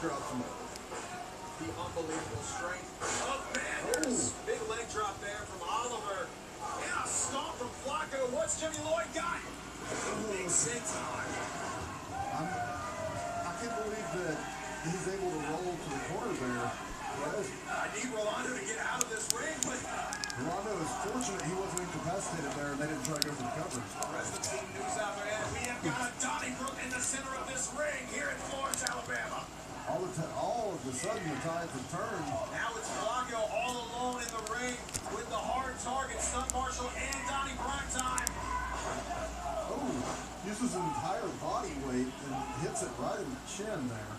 drops him. The unbelievable strength of Manders. Big leg drop there from Oliver. And a stomp from Flacco. What's Jimmy Lloyd got? Big senton. I can't believe that he's able to roll to the corner there. I need Rolando to get out of this ring, but Rolando is fortunate he wasn't incapacitated there and they didn't try to go for the covers. the rest of the team news out there. We have got a Donnybrook in the center of this ring here in Florence, Alabama. All of a sudden the tides have turned. Now it's Flacco all alone in the ring with the hard target, Stunt Marshall and Donnie Primetime. Oh, uses his entire body weight and hits it right in the chin there.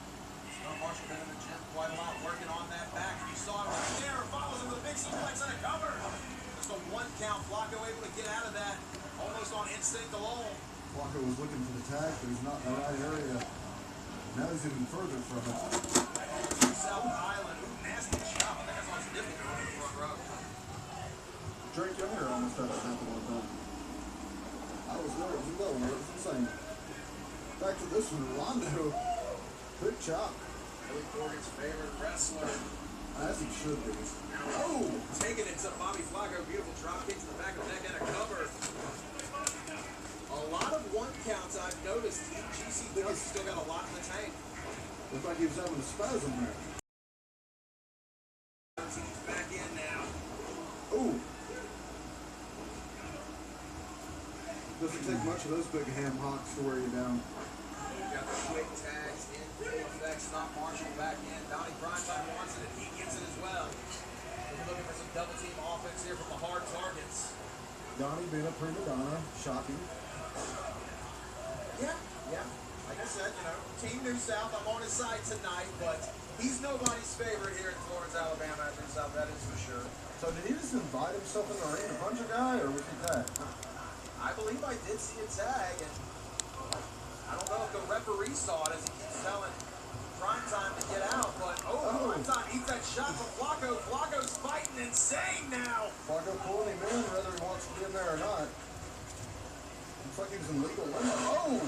Stunt Marshall been in the gym quite a lot, working on that back. You saw him right there, follows him with a big suplex and a cover. Just a one count, Flacco able to get out of that, almost on instinct alone. Flacco was looking for the tag, but he's not in the right area. Now he's even further from it. South Island, ooh, nasty chop. I think that's what's difficult in the front row. Drake Younger almost had that happen one time. I was there as well, it was insane. Back to this one, Rolando. Big chop. Billy Corgan's favorite wrestler. As he should be. Oh! Taking it to Bobby Flacco. Beautiful drop kick to the back of the neck and a cover. A lot of one counts I've noticed. GCW's still got a lot in the tank. Looked like he was having a spasm there. Team's back in now. Ooh! Doesn't take much of those big ham hocks to wear you down. We've got the quick tags in full effect. Stop Marshall back in. Donnie Primetime wants it and he gets it as well. We're looking for some double team offense here from the hard targets. Donnie being a prima donna, shocking. Yeah. Like I said, Team New South, I'm on his side tonight, but he's nobody's favorite here in Florence, Alabama at New South, that is for sure. So did he just invite himself in the ring to punch a guy, or was he tagged? I believe I did see a tag, and I don't know if the referee saw it as he keeps telling Primetime to get out, but Primetime eats that shot from Flacco. Flacco's fighting insane now. Flacco pulling him in, whether he wants to be in there or not. Looks like he was in legal limit. Oh!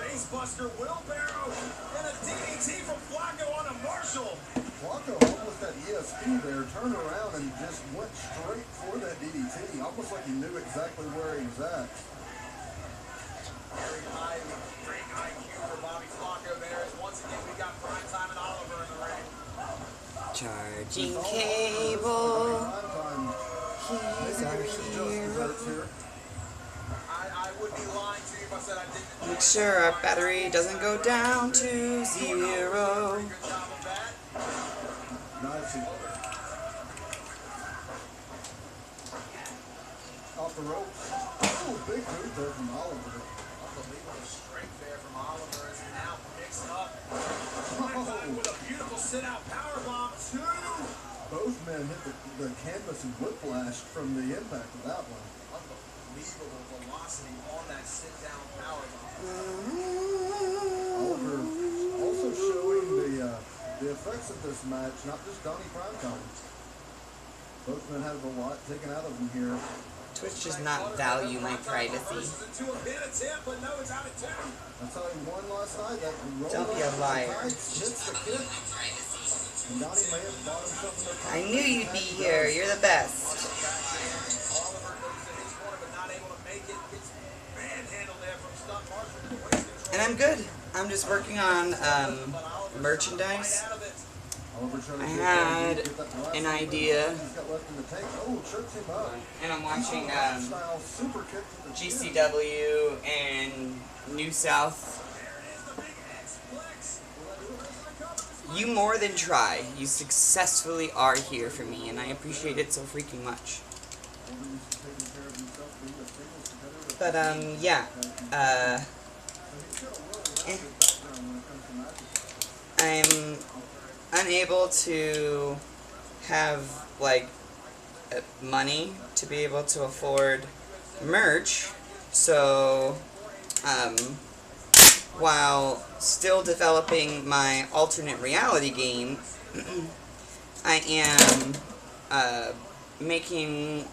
Facebuster, wheelbarrow, and a DDT from Flacco on a Marshall. Flacco almost had ESP there, turned around and just went straight for that DDT, almost like he knew exactly where he was at. Very high ring IQ for Bobby Flacco there. As once again, we got Primetime and Oliver in the ring. Charging cable. He's our hero. I would be lying to you if I said I didn't. Make sure our battery doesn't go down to 0. Good job of that. Nice. Off the rope. Oh, big move there from Oliver. Unbelievable strength there from Oliver as he now picks up. Primetime with a beautiful sit-out powerbomb, too. Both men hit the canvas and whiplashed from the impact of that one. Unbelievable velocity on that sit-down powerbomb. Oliver also showing the effects of this match, not just Donnie Primetime. Both men have a lot taken out of them here. Twitch does not value my privacy. Into a pin attempt, but no, it's out of two. That's how he won last night. That Don't be a liar. Hits the kick. And Donnie may have bought himself in the I knew you'd be here. You're the best. Oliver goes to his corner, but not able to make it. Gets manhandled there from Stunt Marshall. And I'm good. I'm just working on merchandise. I had an idea, and I'm watching GCW and New South. You more than try. You successfully are here for me, and I appreciate it so freaking much. But, yeah. I'm unable to have, like, money to be able to afford merch, so, while still developing my alternate reality game, I am, making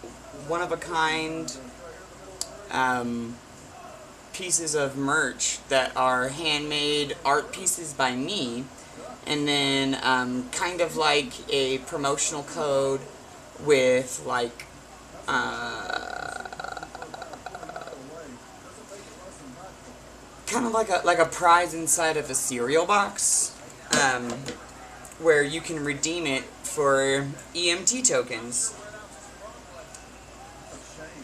one-of-a-kind, pieces of merch that are handmade art pieces by me, and then kind of like a promotional code with like kind of like a prize inside of a cereal box, where you can redeem it for EMT tokens.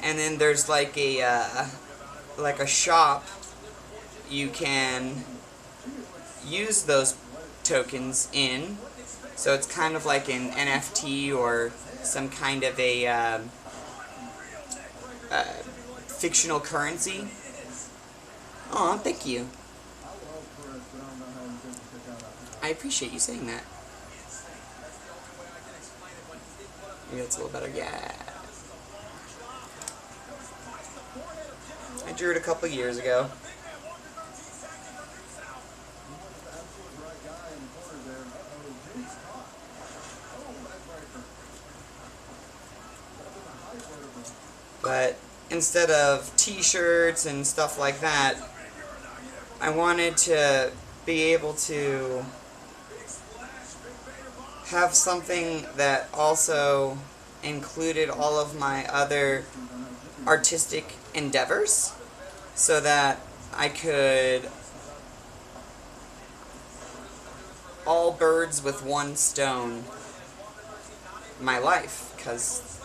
And then there's like a shop you can use those tokens in. So it's kind of like an NFT or some kind of a fictional currency. Aw, thank you. I appreciate you saying that. Maybe that's a little better. Yeah. I drew it a couple years ago. But instead of t-shirts and stuff like that, I wanted to be able to have something that also included all of my other artistic endeavors, so that I could all birds with one stone my life, because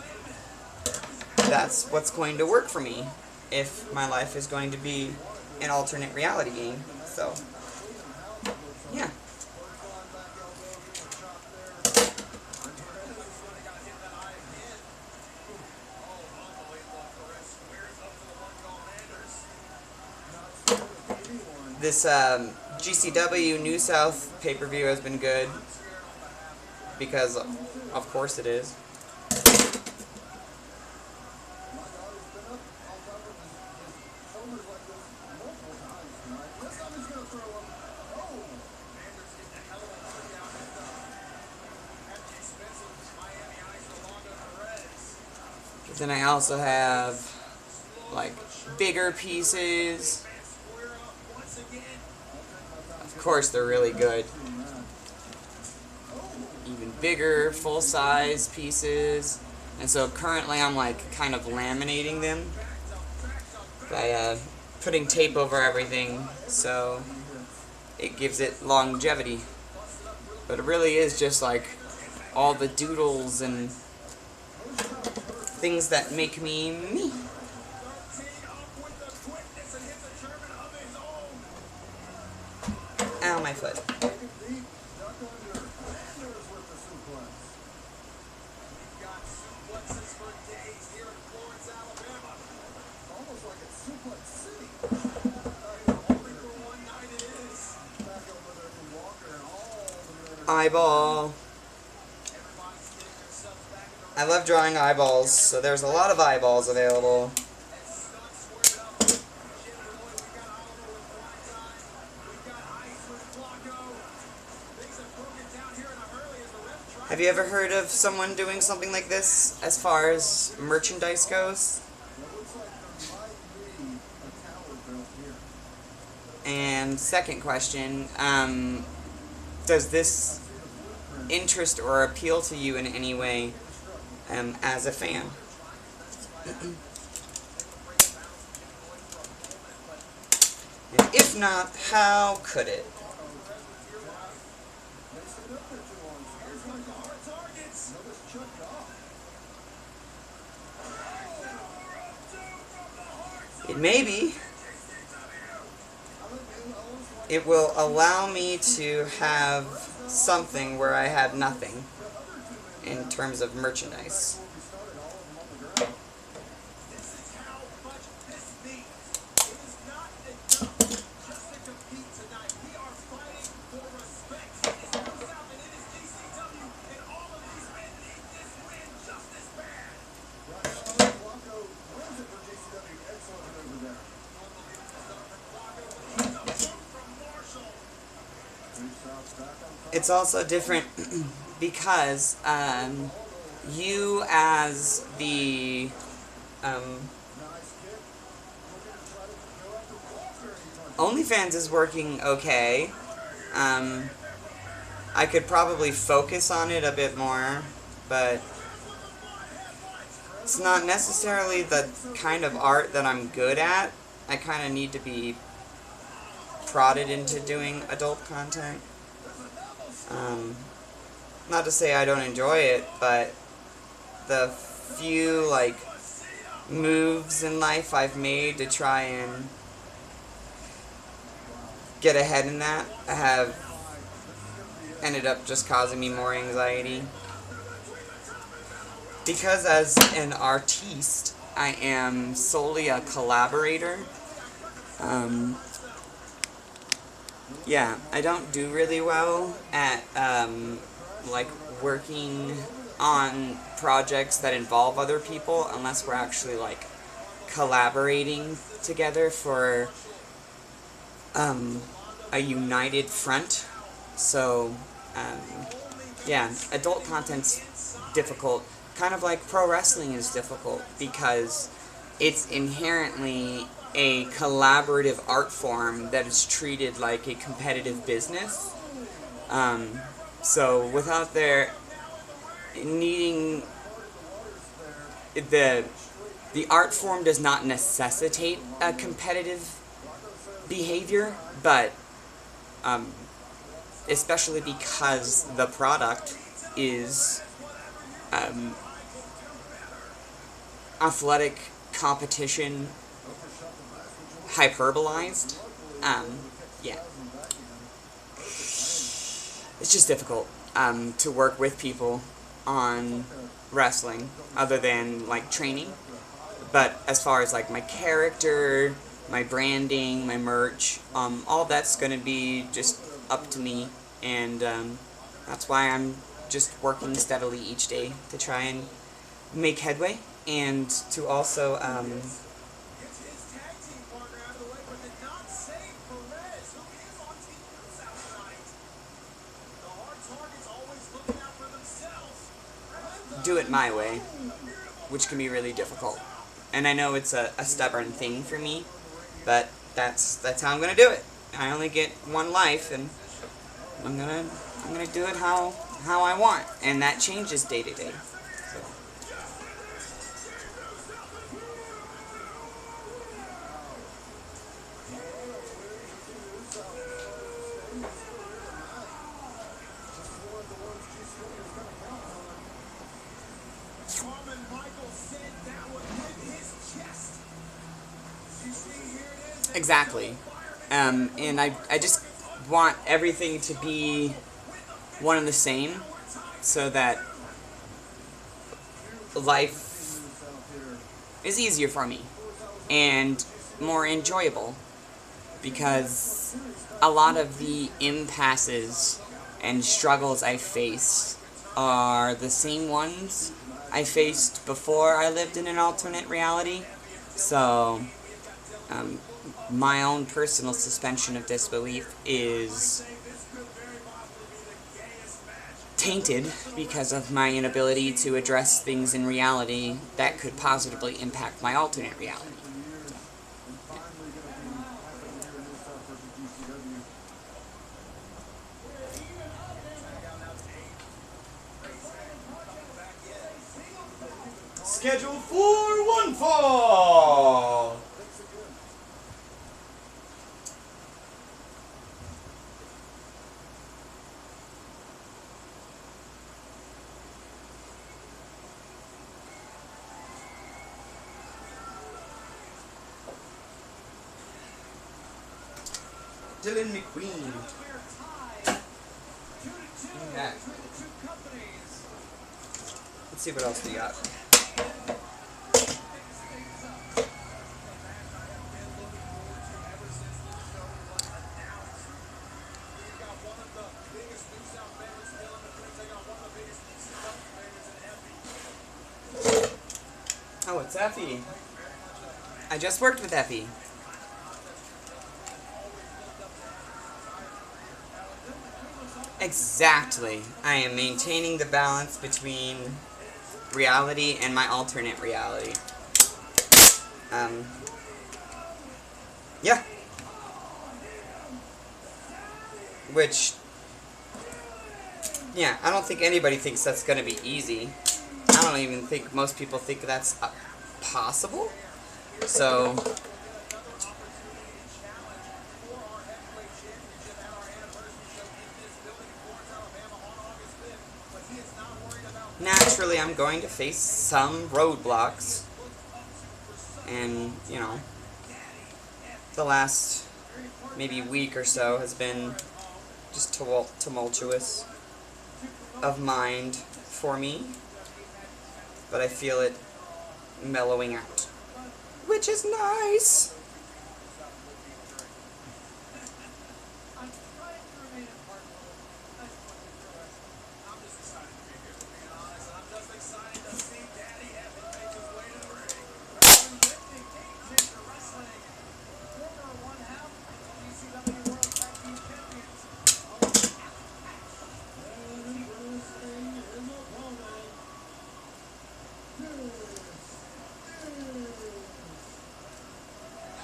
that's what's going to work for me if my life is going to be an alternate reality game. So, yeah. This GCW New South pay-per-view has been good, because of course it is. Then I also have like bigger pieces. Of course they're really good. Even bigger, full-size pieces. And so currently I'm like kind of laminating them by putting tape over everything, so it gives it longevity. But it really is just like all the doodles and things that make me me. Ow, my foot. Eyeball. I love drawing eyeballs, so there's a lot of eyeballs available. Have you ever heard of someone doing something like this as far as merchandise goes? And second question, does this interest or appeal to you in any way as a fan? And if not, how could it? It may be. It will allow me to have something where I had nothing in terms of merchandise. It's also different because you as the OnlyFans is working okay. I could probably focus on it a bit more, but it's not necessarily the kind of art that I'm good at. I kind of need to be prodded into doing adult content. Not to say I don't enjoy it, but the few, like, moves in life I've made to try and get ahead in that have ended up just causing me more anxiety. Because as an artiste, I am solely a collaborator. Yeah, I don't do really well at, like, working on projects that involve other people unless we're actually, like, collaborating together for, a united front. So, yeah, adult content's difficult. Kind of like pro wrestling is difficult because it's inherently a collaborative art form that is treated like a competitive business. So without their needing the art form does not necessitate a competitive behavior, but especially because the product is athletic competition hyperbolized. Yeah. It's just difficult to work with people on wrestling other than, like, training. But as far as, like, my character, my branding, my merch, all that's going to be just up to me. And that's why I'm just working steadily each day to try and make headway. And to also, do it my way, which can be really difficult. And I know it's a stubborn thing for me, but that's how I'm gonna do it. I only get one life, and I'm gonna do it how I want, and that changes day to day. So. Exactly. And I just want everything to be one and the same so that life is easier for me and more enjoyable, because a lot of the impasses and struggles I face are the same ones I faced before I lived in an alternate reality. So, my own personal suspension of disbelief is tainted because of my inability to address things in reality that could positively impact my alternate reality. Scheduled for one fall! Dylan McQueen. Yeah. Let's see what else we got. Oh, it's Effie. I just worked with Effie. Exactly. I am maintaining the balance between reality and my alternate reality. Yeah. Yeah, I don't think anybody thinks that's going to be easy. I don't even think most people think that's possible. So, naturally, I'm going to face some roadblocks. And, you know, the last maybe week or so has been just tumultuous of mind for me. But I feel it mellowing out, which is nice.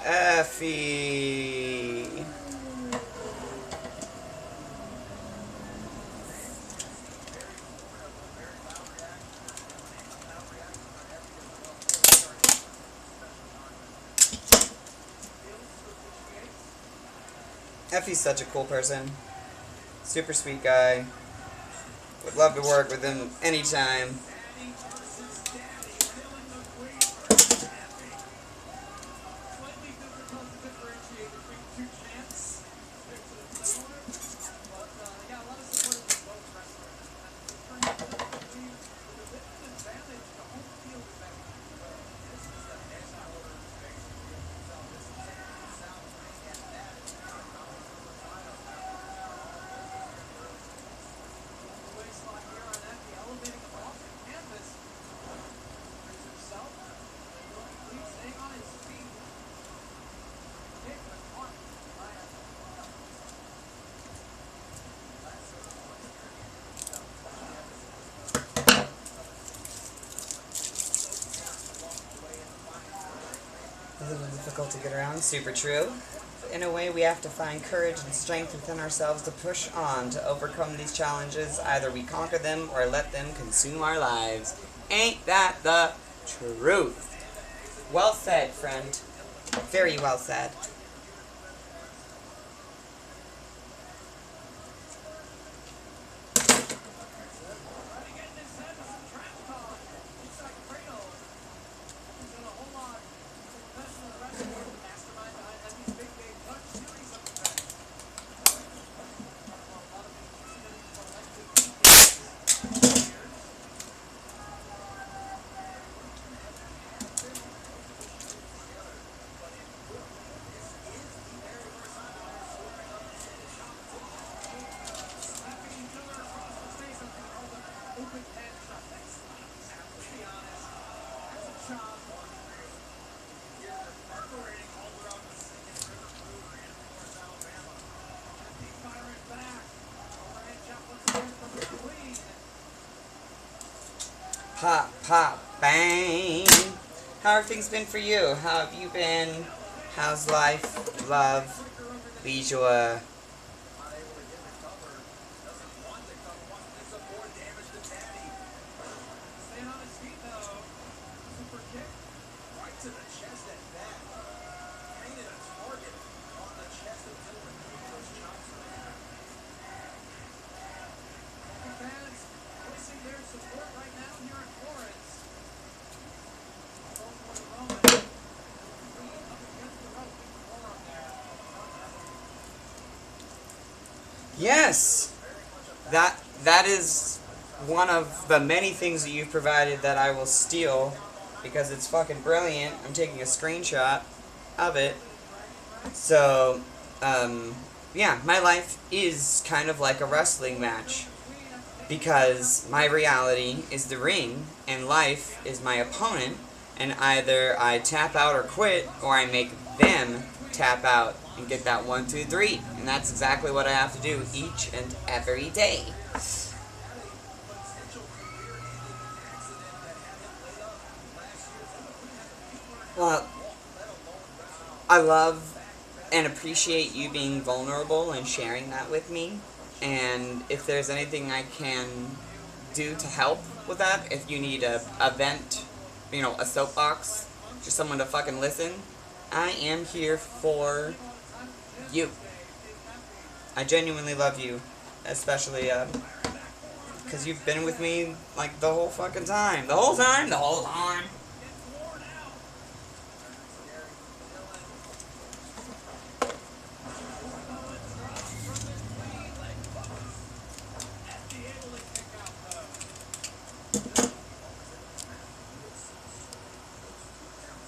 Effie. Effie's such a cool person. Super sweet guy. Would love to work with him anytime. A little difficult to get around, super true. In a way, we have to find courage and strength within ourselves to push on, to overcome these challenges. Either we conquer them or let them consume our lives. Ain't that the truth? Well said, friend. Very well said. Pop, pop, bang. How have things been for you? How have you been? How's life, love, leisure? Yes! That is one of the many things that you've provided that I will steal because it's fucking brilliant. I'm taking a screenshot of it. So, yeah, my life is kind of like a wrestling match because my reality is the ring and life is my opponent, and either I tap out or quit or I make them tap out and get that 1, 2, 3. And that's exactly what I have to do each and every day. Well, I love and appreciate you being vulnerable and sharing that with me. and if there's anything I can do to help with that, if you need a vent, you know, a soapbox, just someone to fucking listen, I am here for you. I genuinely love you, especially because you've been with me like the whole fucking time. The whole time.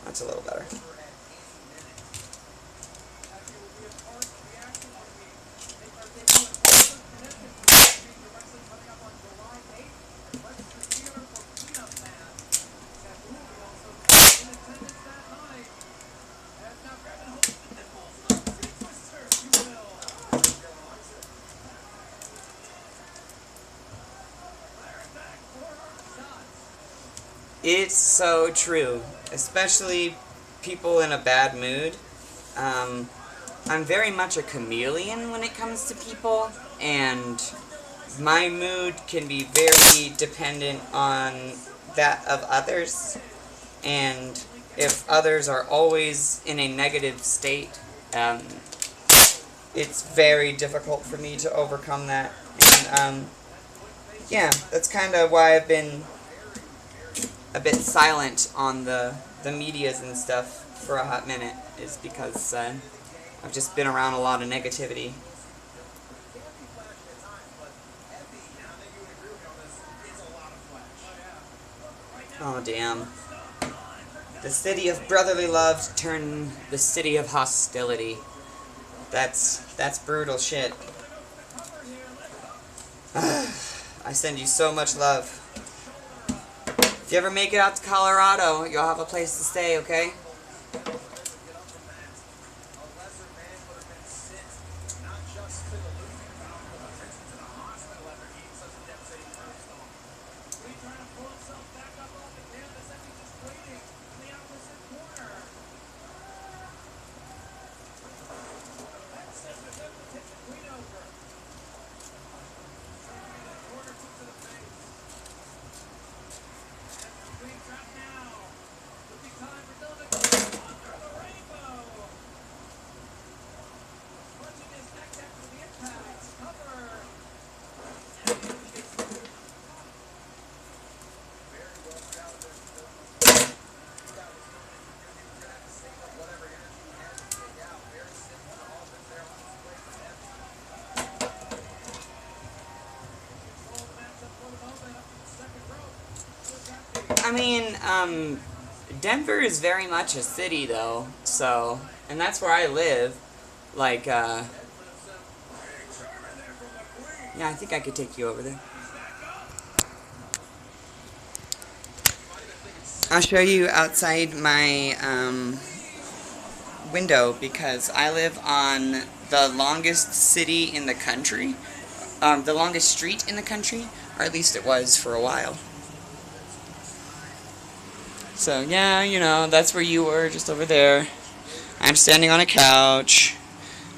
That's a little better. It's so true, especially people in a bad mood. I'm very much a chameleon when it comes to people, and my mood can be very dependent on that of others, and if others are always in a negative state, it's very difficult for me to overcome that, and yeah, that's kind of why I've been a bit silent on the medias and stuff for a hot minute, is because I've just been around a lot of negativity. Oh damn. The city of brotherly love turned the city of hostility. That's brutal shit. I send you so much love. If you ever make it out to Colorado, you'll have a place to stay, okay? I mean, Denver is very much a city, though, so, and that's where I live, like, yeah, I think I could take you over there. I'll show you outside my, window, because I live on the longest city in the country, the longest street in the country, or at least it was for a while. So, yeah, you know, that's where you were, just over there. I'm standing on a couch,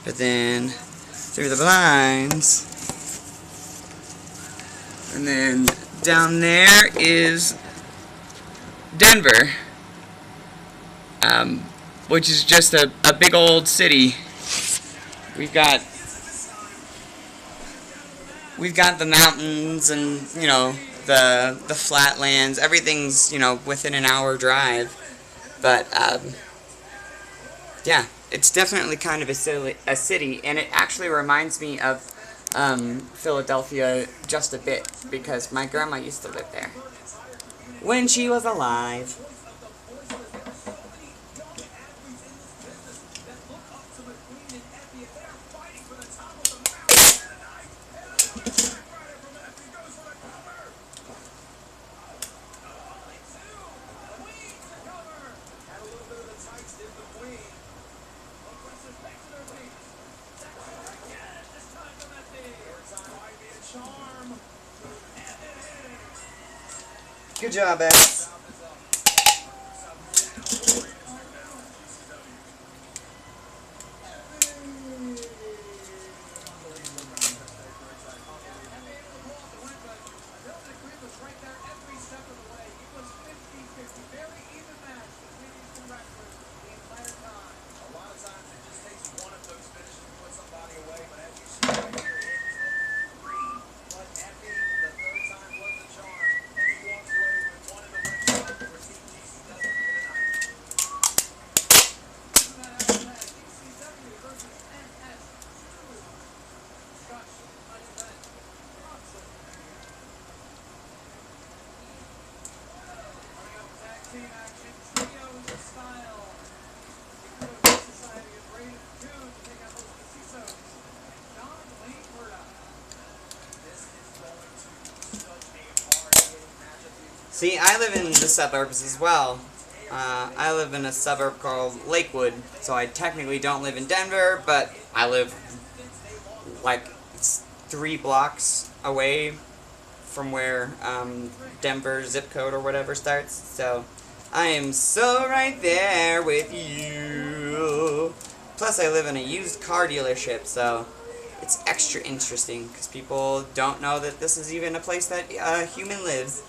but then through the blinds. And then down there is Denver, which is just a big old city. We've got the mountains and, you know, the flatlands, everything's, you know, within an hour drive, but, yeah, it's definitely kind of a city, and it actually reminds me of, Philadelphia just a bit, because my grandma used to live there, when she was alive. Good job, X. See, I live in the suburbs as well. I live in a suburb called Lakewood, so I technically don't live in Denver, but I live like 3 blocks away from where Denver zip code or whatever starts. So I am so right there with you. Plus, I live in a used car dealership, so it's extra interesting because people don't know that this is even a place that a human lives.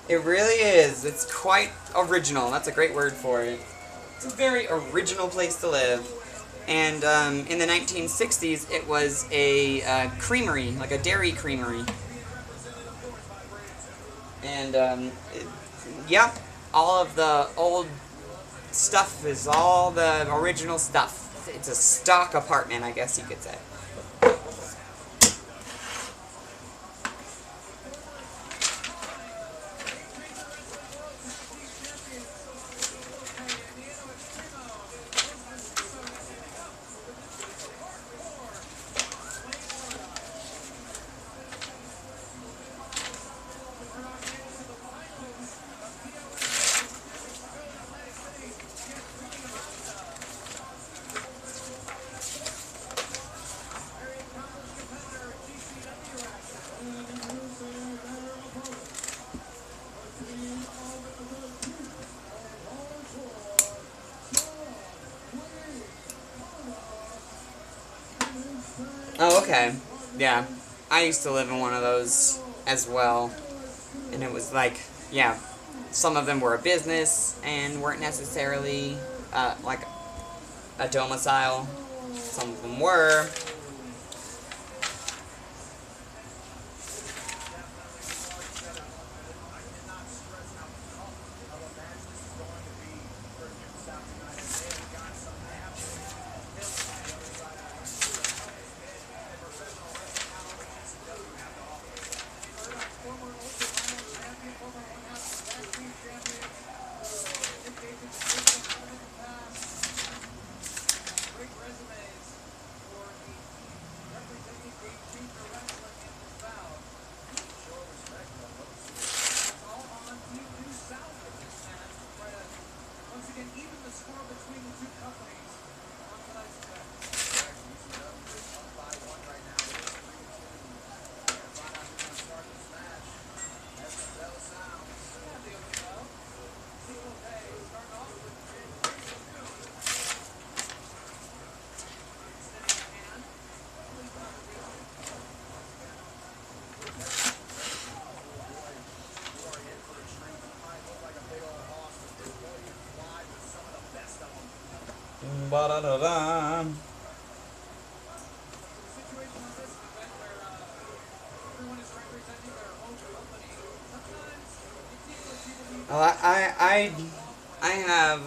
It really is. It's quite original. That's a great word for it. It's a very original place to live. And in the 1960s, it was a creamery, like a dairy creamery. And, yeah, all of the old stuff is all the original stuff. It's a stock apartment, I guess you could say. Oh, okay. Yeah. I used to live in one of those as well. And it was like, yeah, some of them were a business and weren't necessarily, like, a domicile. Some of them were. Ba-da-da-da. Well, I have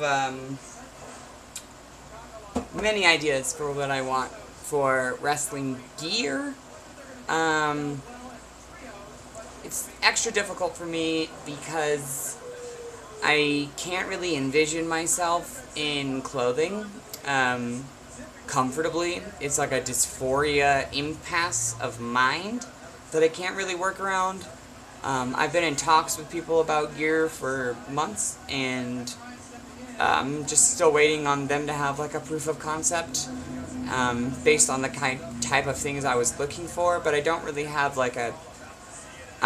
many ideas for what I want for wrestling gear. It's extra difficult for me because I can't really envision myself in clothing comfortably. It's like a dysphoria impasse of mind that I can't really work around. I've been in talks with people about gear for months, and I'm just still waiting on them to have like a proof of concept based on the type of things I was looking for, but I don't really have like a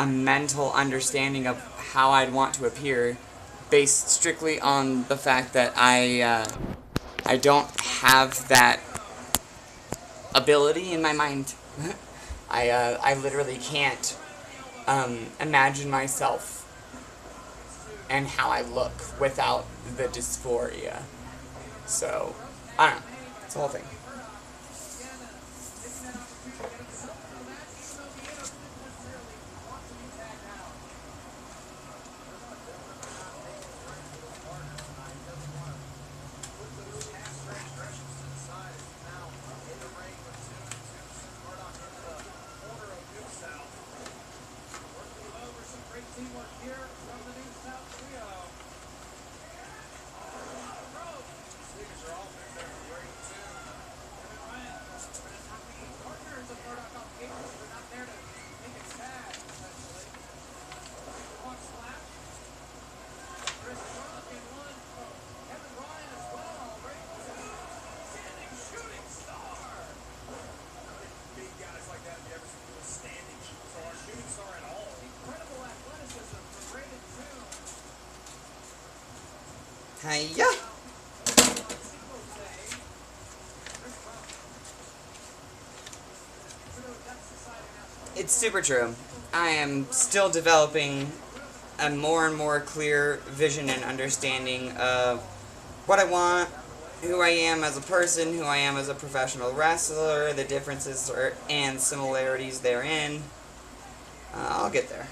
mental understanding of how I'd want to appear based strictly on the fact that I I don't have that ability in my mind. I literally can't imagine myself and how I look without the dysphoria. So, I don't know. It's the whole thing. Hiya! It's super true. I am still developing a more and more clear vision and understanding of what I want, who I am as a person, who I am as a professional wrestler, the differences and similarities therein. I'll get there.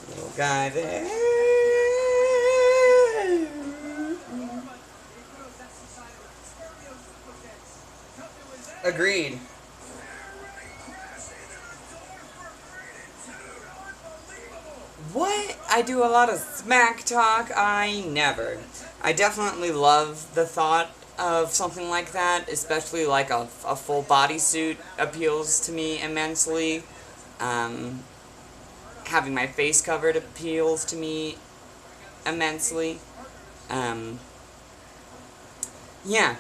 Little guy there. Agreed. What? I do a lot of smack talk? I never. I definitely love the thought of something like that, especially like a full bodysuit appeals to me immensely. Having my face covered appeals to me immensely. Yeah.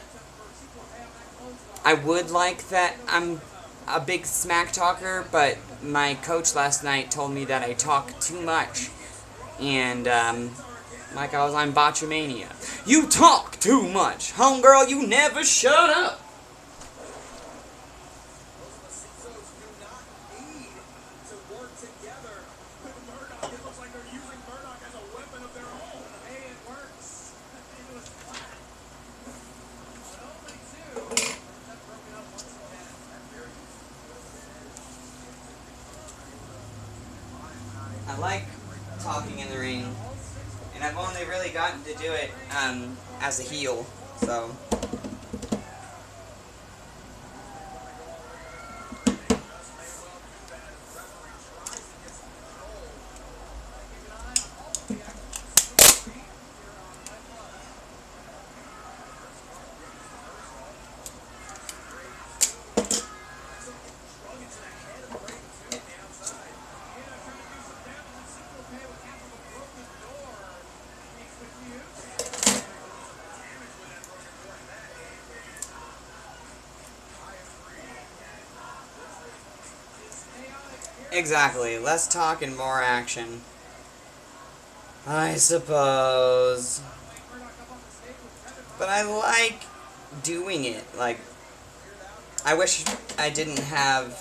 I would like that I'm a big smack talker, but my coach last night told me that I talk too much. And, like I was on Botchamania. You talk too much! Homegirl, you never shut up! I like talking in the ring, and I've only really gotten to do it as a heel, so. Exactly. Less talk and more action. I suppose. But I like doing it. Like, I wish I didn't have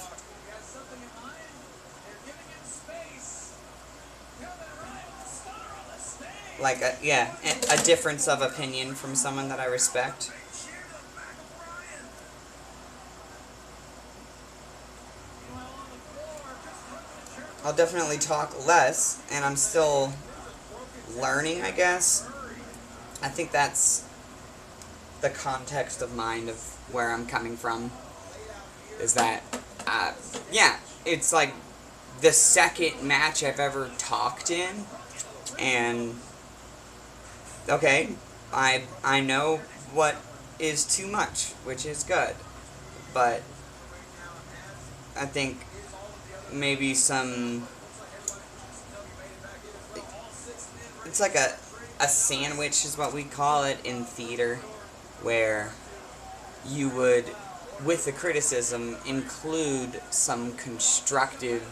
like a difference of opinion from someone that I respect. I'll definitely talk less, and I'm still learning, I guess. I think that's the context of mind of where I'm coming from. Is that, yeah, it's like the second match I've ever talked in, and, okay, I know what is too much, which is good, but I think maybe it's it's like a sandwich is what we call it in theater, where you would, with the criticism, include some constructive,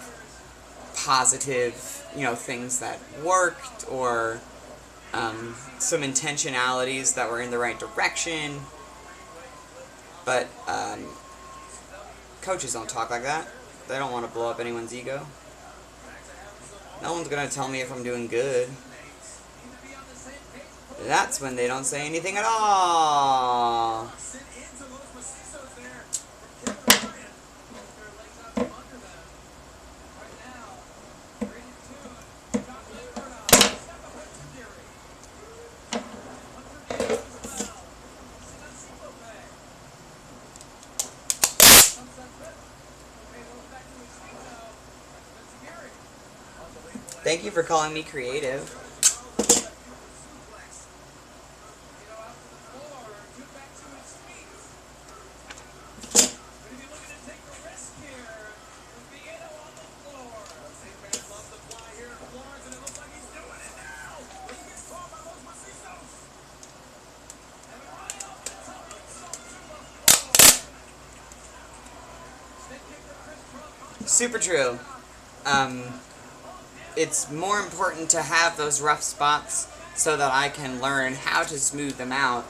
positive, you know, things that worked, or some intentionalities that were in the right direction. But coaches don't talk like that. They don't want to blow up anyone's ego. No one's going to tell me if I'm doing good. That's when they don't say anything at all. Thank you for calling me creative. Super true. It's more important to have those rough spots so that I can learn how to smooth them out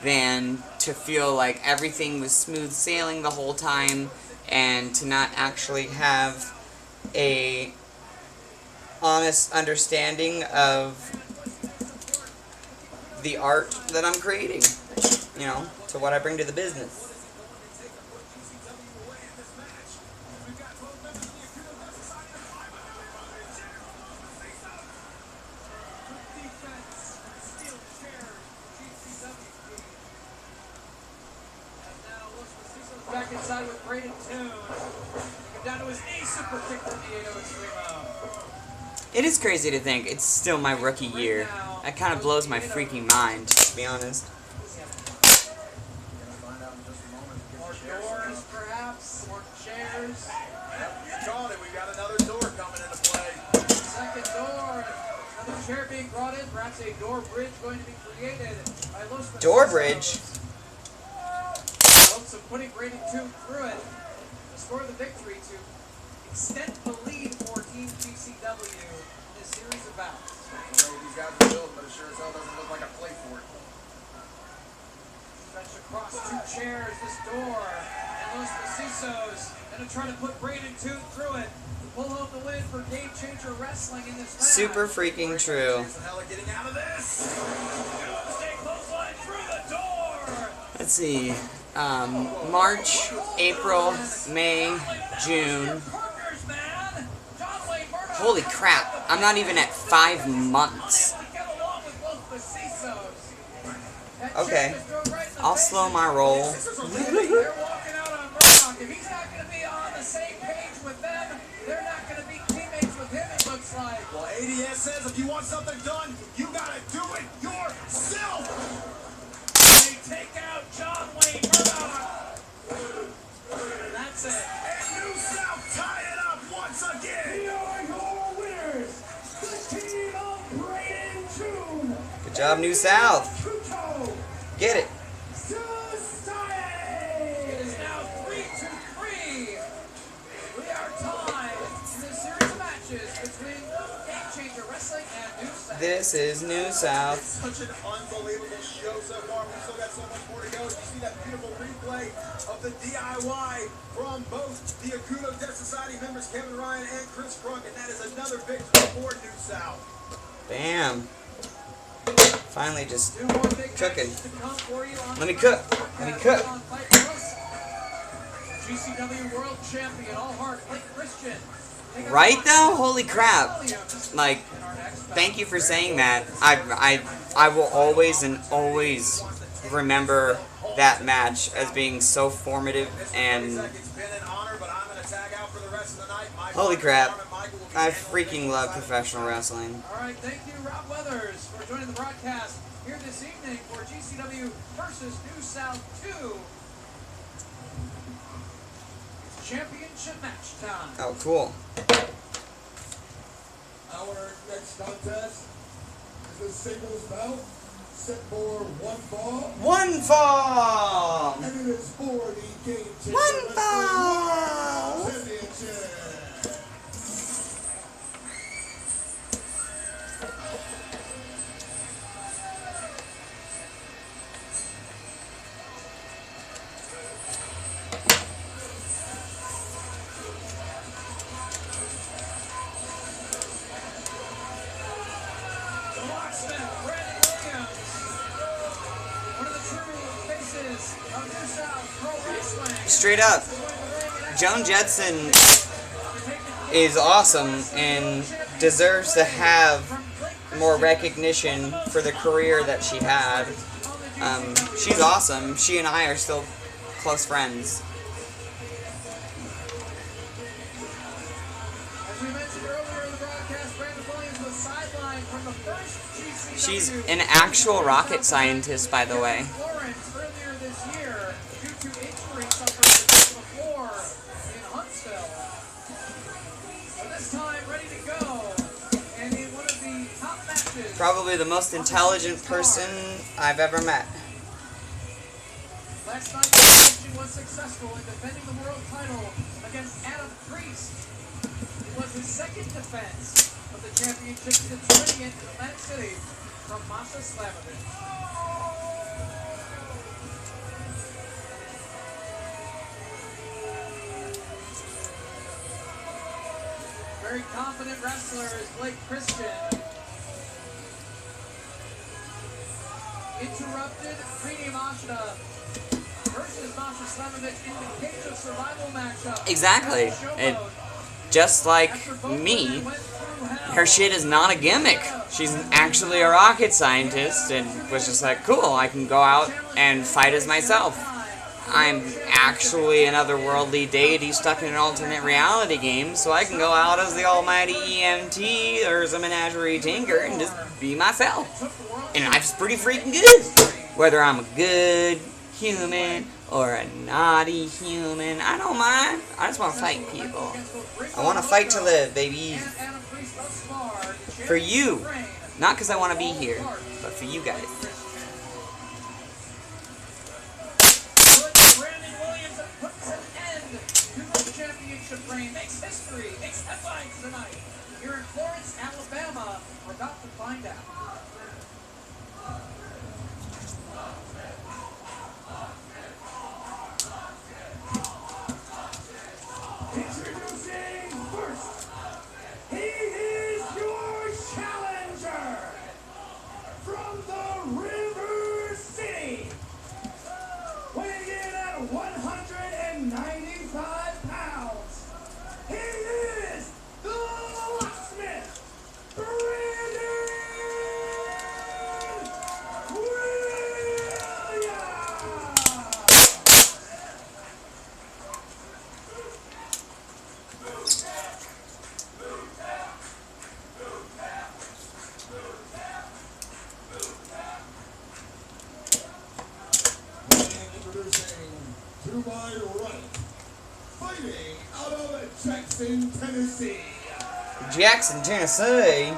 than to feel like everything was smooth sailing the whole time and to not actually have a honest understanding of the art that I'm creating, you know, to what I bring to the business. Back inside with Braden Toon. Down to his knee, super kick from Diego Extremo. It is crazy to think it's still my rookie year. That kind of blows my freaking mind, to be honest. More doors, perhaps. More chairs. Yep, you called it. We got another door coming into play. Second door. Another chair being brought in. Perhaps a door bridge going to be created by Los Mestizo's. Door bridge? Hopes of putting Braden Toon through it to score the victory to extend the lead for Team GCW in this series of bouts. The way these guys are built, but it sure as hell doesn't look like a play for it. Stretched across two chairs, this door, and Los Mestizos gonna try to put Braden Toon through it. Pull home the win for Game Changer Wrestling in this match. Super freaking true. Getting out of this. Stay close line through the door. Let's see. March, April, May, June. Holy crap, I'm not even at 5 months. Okay, I'll slow my roll. They're walking out on Murdoch. If he's not going to be on the same page with them, they're not going to be teammates with him, it looks like. Well, ADS says if you want something done, you got to do it yourself. They take out John Wayne Murdoch. And that's it. And New South tie it up once again. Here are your winners, the team of Braden Toon. Good job, New South. Get it. It is now 3-3. We are tied in this series of matches between Game Changer Wrestling and New South. This is New South. It's such an unbelievable show so far. We've still got so much more to go. You see that beautiful replay of the DIY from both the Akudo Death Society members, Kevin Ryan and Chris Crunk, and that is another victory for New South. Bam. Finally just Two more big cooking. matches to come for you on Let me cook. Let me cook. GCW World Champion, All Heart, Blake Christian. Right though? Holy crap. Like, thank you for saying that. I will always and always remember that match as being so formative, and holy crap. I freaking love professional wrestling. Alright, thank you Rob Weathers for joining the broadcast here this evening for GCW versus New South 2. It's championship match time. Oh, cool. Our next contest is a singles bout set for one fall. One fall! And it is for the Game Changer One Wrestling fall! World Championship. The locksmith, Brandon Williams. One of the true faces of New South Pro Wrestling. Straight up, Joan Jetson is awesome and deserves to have more recognition for the career that she had. She's awesome. She and I are still close friends. As we mentioned earlier in the broadcast, Brandon Williams was sidelined from the first GCW. She's an actual rocket scientist, by the way. Florence earlier this year due to injury suffered on the floor in Huntsville. But this time ready to go. And in one of the top matches. Probably the most intelligent person I've ever met. Last night, the Christian was successful in defending the world title against Adam Priest. It was his second defense of the championship since winning it in Atlantic City from Masha Slamovich. Very confident wrestler is Blake Christian. Interrupted Preeti Mashta versus Masha Slamovich in the Cage of Survival matchup. Exactly. And just like me, her shit is not a gimmick. She's actually a rocket scientist and was just like, cool, I can go out and fight as myself. I'm actually an otherworldly deity stuck in an alternate reality game, so I can go out as the almighty EMT or as a menagerie tinker and just be myself. And life's pretty freaking good. Whether I'm a good human or a naughty human, I don't mind. I just want to fight people. I want to fight to live, baby. For you. Not because I want to be here, but for you guys. Brandon Williams puts an end to the championship reign. Makes history, makes headlines tonight. Here in Florence, Alabama, we're about to find out. Introducing first, he is your challenger from the River City, weighing in at 195 pounds. He is the locksmith, Brandon Introducing to my right, fighting out of Jackson, Tennessee, Jackson, Tennessee.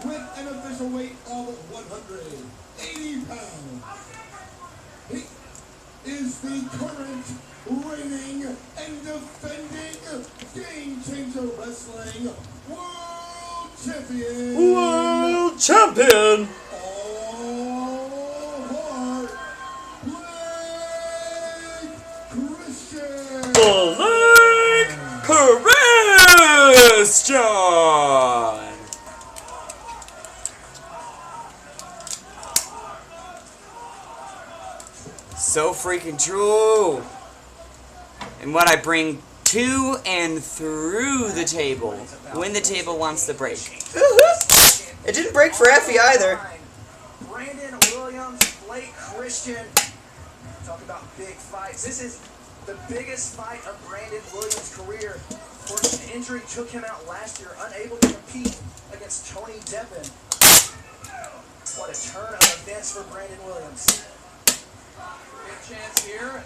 with an official weight of 180 pounds. He is the current reigning and defending Game Changer Wrestling World Champion. World champion! All heart, Blake Christian. Blake Christian! So freaking true. And what I bring to and through the table when the table wants to break. It didn't break for Effie either. Brandon Williams, Blake Christian. Talk about big fights. This is the biggest fight of Brandon Williams' career. Of course, an injury took him out last year, unable to compete against Tony Deppen. What a turn of events for Brandon Williams. Good chance here.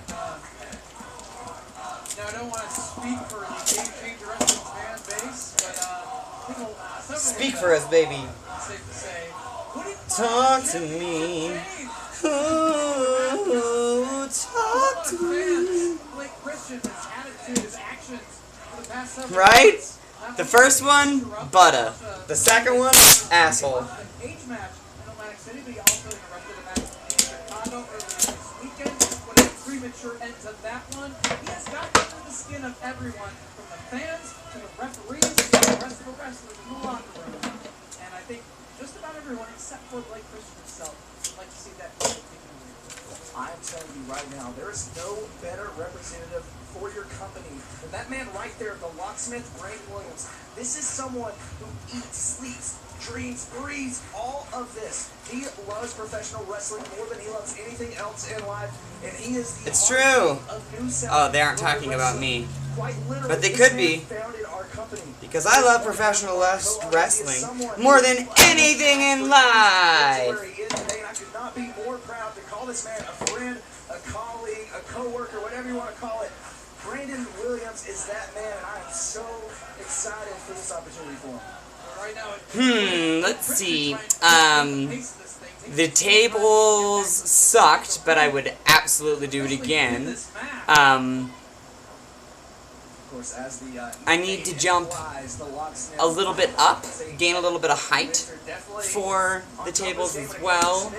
Now, I don't want to speak for the Game Changer Wrestling fan base, but Speak for us, baby. safe to say Talk to me. Ooh, talk to me. Blake Christian, his attitude, his actions for the past several Right? months. The first one, Butter. The second one, asshole. An age match in Atlantic City, but he also interrupted a match in Chicago earlier this weekend. What a premature end to that one. He has gotten under the skin of everyone, from the fans to the referees to the rest of the wrestlers in the locker room. And I think just about everyone except for Blake Christian himself would like to see that taken away. I'm telling you right now, there is no better representative for your company than that man right there, the locksmith, Brandon Williams. This is someone who eats, sleeps, dreams, breathes all of this. He loves professional wrestling more than he loves anything else in life, and he is the It's heart true. of New South Oh, they aren't Pro talking about Wrestling. me. Quite literally, But they this could man be. founded our company. Because I love professional wrestling more than anything in life. Where he is today, and I could not be more proud to call this man a friend, a colleague, a co-worker, whatever you want to call it. Brandon Williams is that man, and I am so excited for this opportunity for him. Right now, Let's see. The tables sucked, but I would absolutely do it again. I need to jump a little bit up, gain a little bit of height for the tables as well.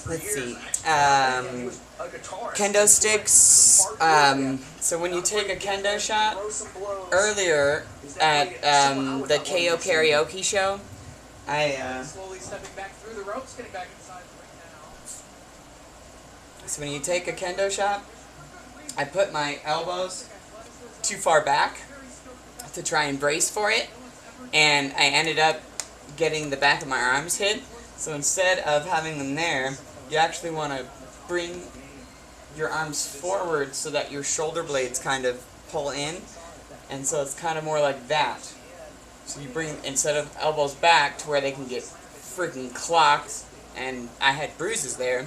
Let's see. Kendo sticks. So when you take a kendo shot, earlier at the KO karaoke show, slowly stepping back through the ropes, getting back inside the ring now. so when you take a kendo shot, I put my elbows too far back to try and brace for it, and I ended up getting the back of my arms hit. So instead of having them there, you actually want to bring your arms forward so that your shoulder blades kind of pull in, and so it's kind of more like that. So you bring, instead of elbows back to where they can get freaking clocked, and I had bruises there,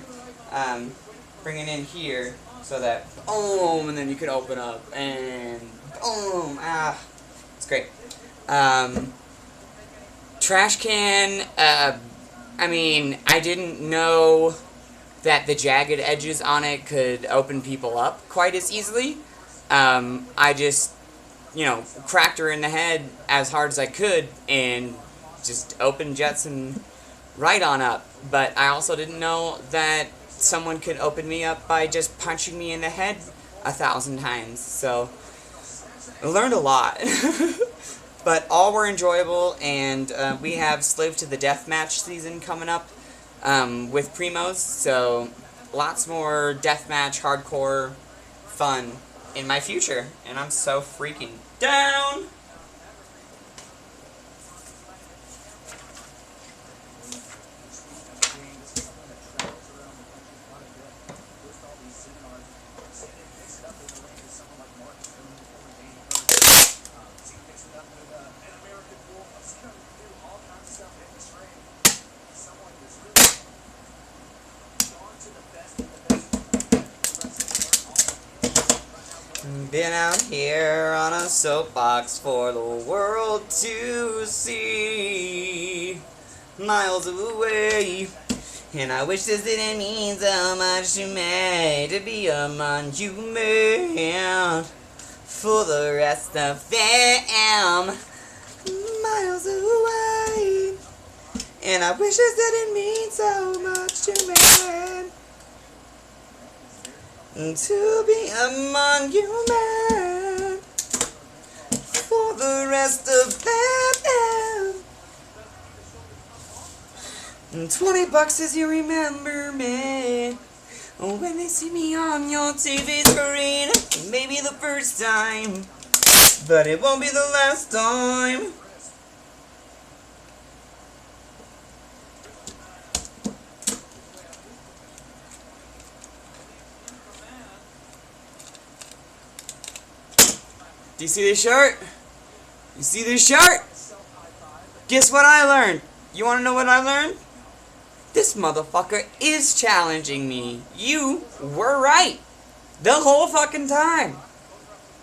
bring it in here so that boom, and then you can open up and boom, it's great. Trash can, I mean, I didn't know that the jagged edges on it could open people up quite as easily. I just, you know, cracked her in the head as hard as I could and just opened Jetson right on up. But I also didn't know that someone could open me up by just punching me in the head 1,000 times. So I learned a lot. But all were enjoyable, and we have Slave to the Deathmatch season coming up with Primos, so lots more deathmatch, hardcore fun in my future, and I'm so freaking down! Been out here on a soapbox for the world to see, miles away, and I wish this didn't mean so much to me, to be a monument for the rest of them, miles away, and I wish this didn't mean so much to me. To be a monument for the rest of them. $20 as you remember me when they see me on your TV screen. Maybe the first time, but it won't be the last time. Do you see this shirt? You see this shirt? Guess what I learned? You want to know what I learned? This motherfucker is challenging me. You were right. The whole fucking time.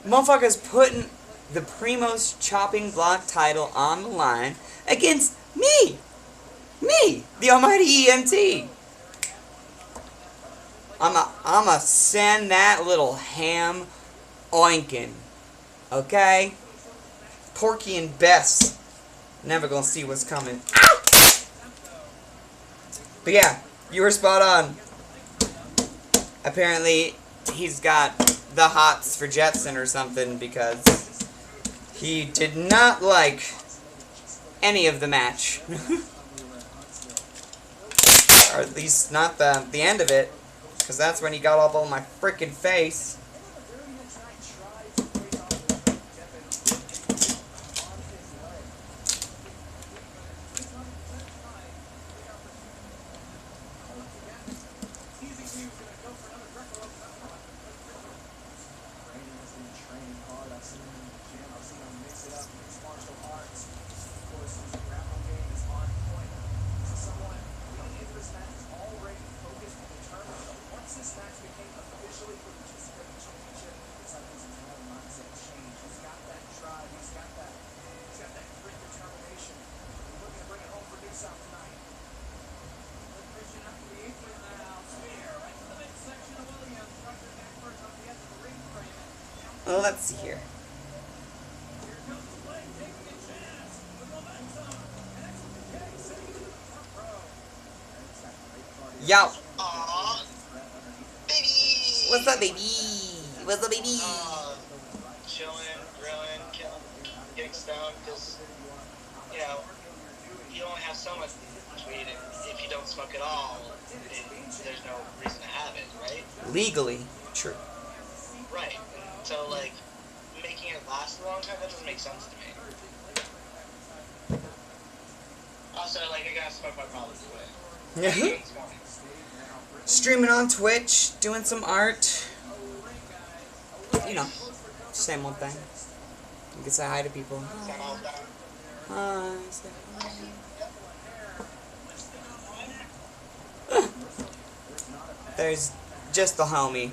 Motherfucker's putting the Primo's chopping block title on the line against me! Me! The almighty EMT! I'ma send that little ham oinkin'. Okay? Porky and Bess. Never gonna see what's coming. Ah! But yeah, you were spot on. Apparently, he's got the hots for Jetson or something because he did not like any of the match. Or at least not the end of it, because that's when he got up on my frickin' face. Well, let's see here. Yo. Aww. Baby. What's up, baby? What's up, baby? Chilling, grilling, killing, getting stoned, because, you know, you only have so much weed, and if you don't smoke at all, there's no reason to have it, right? Legally, true. Right. So, like, making it last a long time, that doesn't make sense to me. Also, like, I gotta smoke my problems away. Streaming on Twitch, doing some art. You know, same old thing. You can say hi to people. Hi. Say hi. There's just the homie.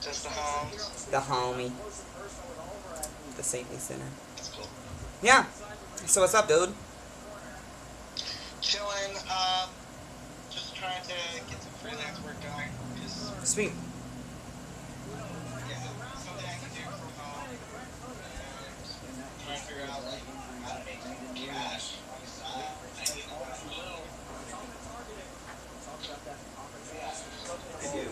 Just the homes. The homie. The saintly sinner. That's cool. Yeah. So what's up, dude? Chilling, just trying to get some freelance work going, because, Sweet. yeah, something I can do from home, and trying to figure out, like, how to make some cash on the side. I don't know what I need. I do.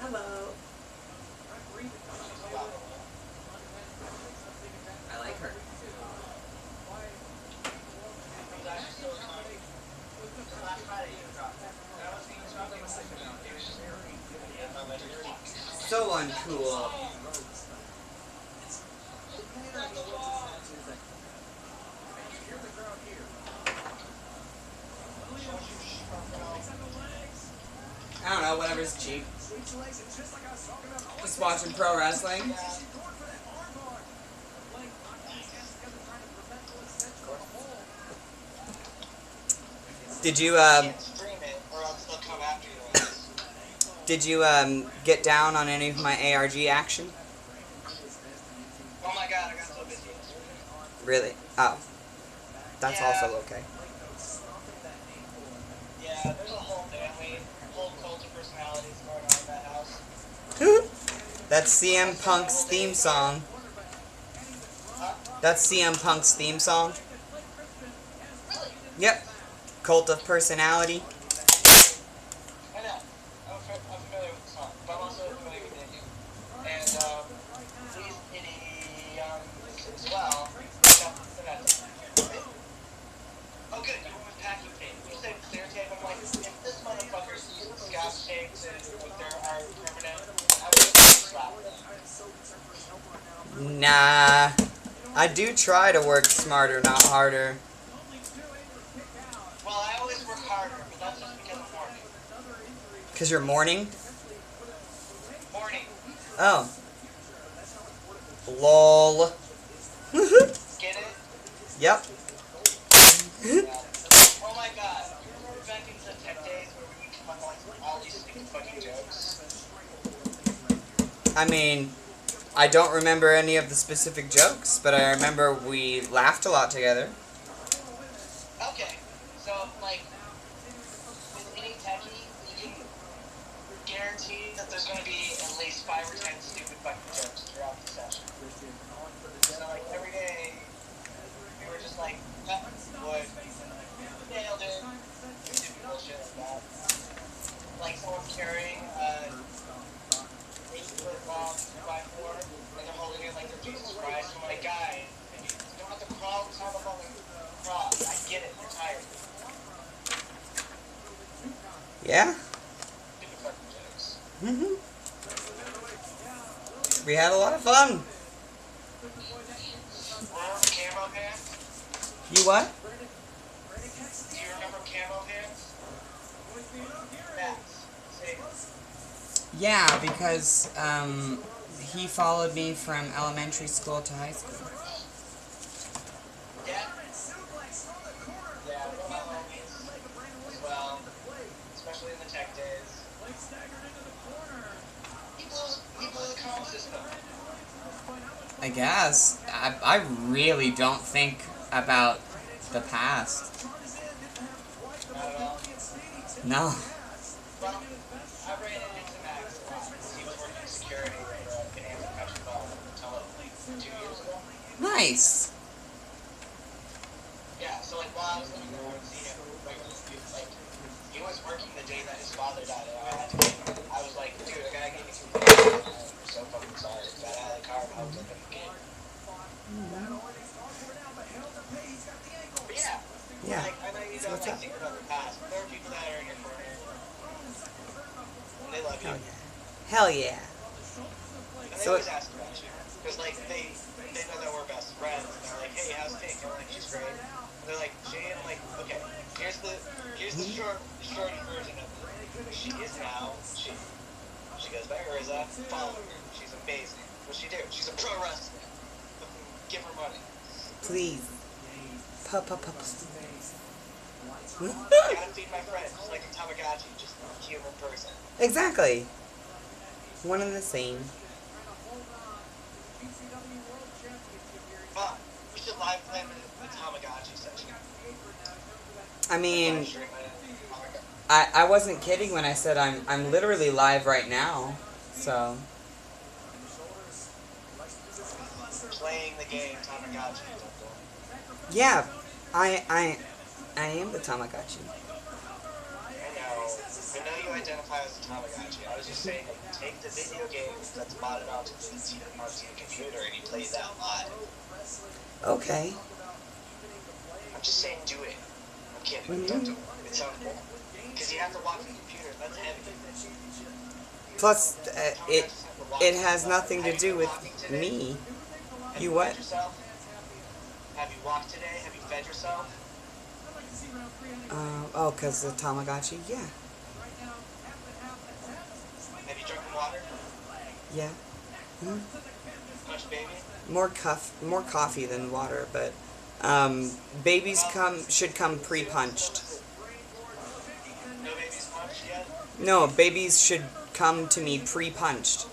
Hello. I like her. So uncool. I don't know, whatever's cheap. Just watching pro wrestling. Did you Stream it, or else they'll come after you. did you get down on any of my ARG action? Oh my god, I got so busy. Really? Oh. That's Yeah. also okay. Yeah, there's a whole family, whole cult of personalities going on in that house. That's CM Punk's theme song. That's CM Punk's theme song. Yep. Cult of Personality. I know. I'm familiar with the song, but I'm also familiar with the name. And, these idioms as well. Oh, good, you went with packing tape. You said clear tape. I'm like, if this motherfucker's using scotch tapes and with their art permanent, I would slap them. Nah. I do try to work smarter, not harder. Well, I always work harder, but that's just because I'm morning. Cause you're mourning? Morning. Oh. Lol. Get it? Yep. Yeah. Oh my god. You remember back in the tech days where we would come up with all these stupid fucking jokes? I mean, I don't remember any of the specific jokes, but I remember we laughed a lot together. Okay. So, like, with any techie, you can guarantee that there's going to be at least 5 or 10 stupid fucking jokes throughout the session. So, like, every day, we were just like, that would, nailed it, stupid bullshit like that. Like, someone carrying a 8-foot long 2x4, and they're holding it like they're Jesus Christ. I'm like, guy, you don't have to crawl on top of the cross. I get it, you're tired. Yeah? Stupid fucking jokes. We had a lot of fun. Remember camo pants? You what? Do you remember camo pants? Max. Say, Yeah, because he followed me from elementary school to high school. yeah. Yeah, one of my homies as well, especially in the tech days. He blew the comm system. I guess. I really don't think about the past. Not at all. No. Well, I ran into Max a lot. He was working security at an Amazon Country Club until 2 years ago. Nice. Yeah, so like while I was living there, I would see him regularly. Like, he was working the day that his father died, and I had to get him. I was like, dude, I gotta get you some food. I'm so fucking sorry. I got out of the car and I was looking again. But yeah, Yeah. like, I know you So don't what's like up? think about the past, but there are people that are in your corner. And they love you. Hell yeah. Hell yeah. And they So always ask about you. Because, like, they know that we're best friends. And they're like, hey, how's Pink? And I'm like, she's great. And they're like, Jane? I'm like, okay, here's the shorty version of it. She is now, she goes by Urza. Follow her. She's amazing. What's she do? She's a pro wrestler. Give her money. Please. Pup. I gotta feed my friends. Just like a Tamagotchi, just a human person. Exactly. One and the same. Fuck. We should live play the Tamagotchi session. I mean, I wasn't kidding when I said I'm literally live right now. So Playing the game Tamagotchi. yeah, I am the Tamagotchi. I know you identify as a Tamagotchi. I was just saying, take the video game that's modded onto the computer and you play that live. Okay. I'm just saying, do it. I'm kidding. Don't do it. It sounds cool. Because you have to walk the computer. That's heavy. Plus, it has nothing to do with me. Have You what? fed yourself? Have you walked today? Have you fed yourself? Oh, cause the Tamagotchi. Yeah. Have you drunk water? Yeah. Much baby? More coffee than water, but babies should come pre-punched. No baby's punched yet? No, babies should come to me pre-punched.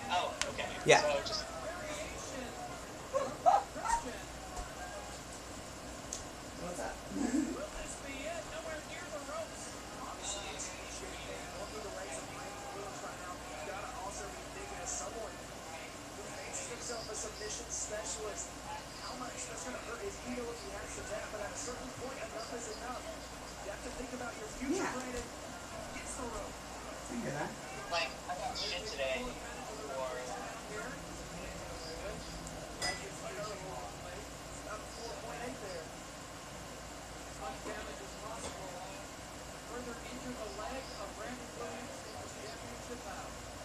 Oh, okay. Yeah. So just Yeah. I hear that. like, I got shit today for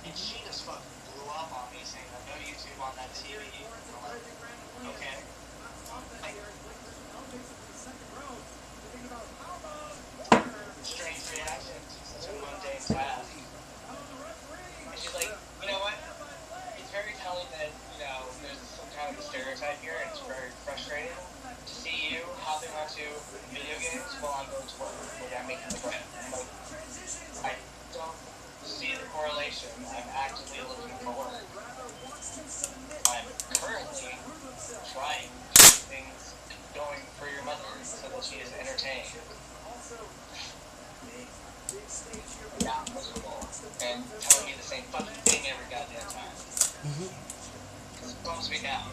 and she just fucking blew up on me saying, I know YouTube on that TV. I'm like, okay. Like, strange reaction to such a mundane task. And she's like, you know what? It's very telling that situation. I'm actively looking for work. I'm currently trying to keep things going for your mother so that she is entertained. Not miserable and telling me the same fucking thing every goddamn time. Because it bums me out.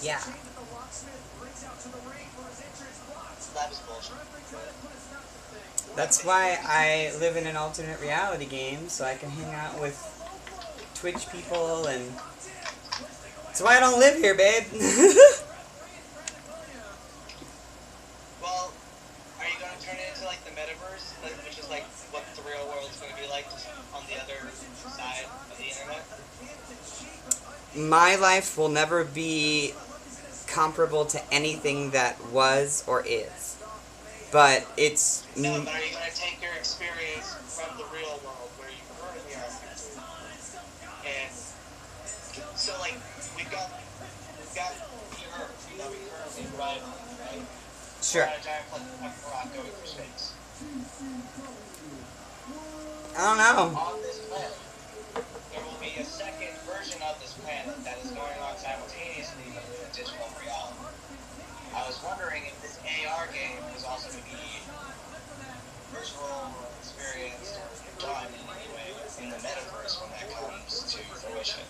Yeah. That was bullshit. That's why I live in an alternate reality game, so I can hang out with Twitch people, and that's why I don't live here, babe. Well, are you gonna turn it into like the metaverse, which is like what the real world's gonna be like, just on the other side of the internet? My life will never be comparable to anything that was or is. But it's... No, but are you gonna take your experience from the real world where you currently are, and so like we've got the Earth that we currently ride on, right? Sure. We're on a giant rock going through space. I don't know. On this planet, there will be a second version of this planet that is going on simultaneously but in a digital reality. I was wondering if this AR game was also to be virtual or experienced or done in any way in the metaverse when that comes to fruition.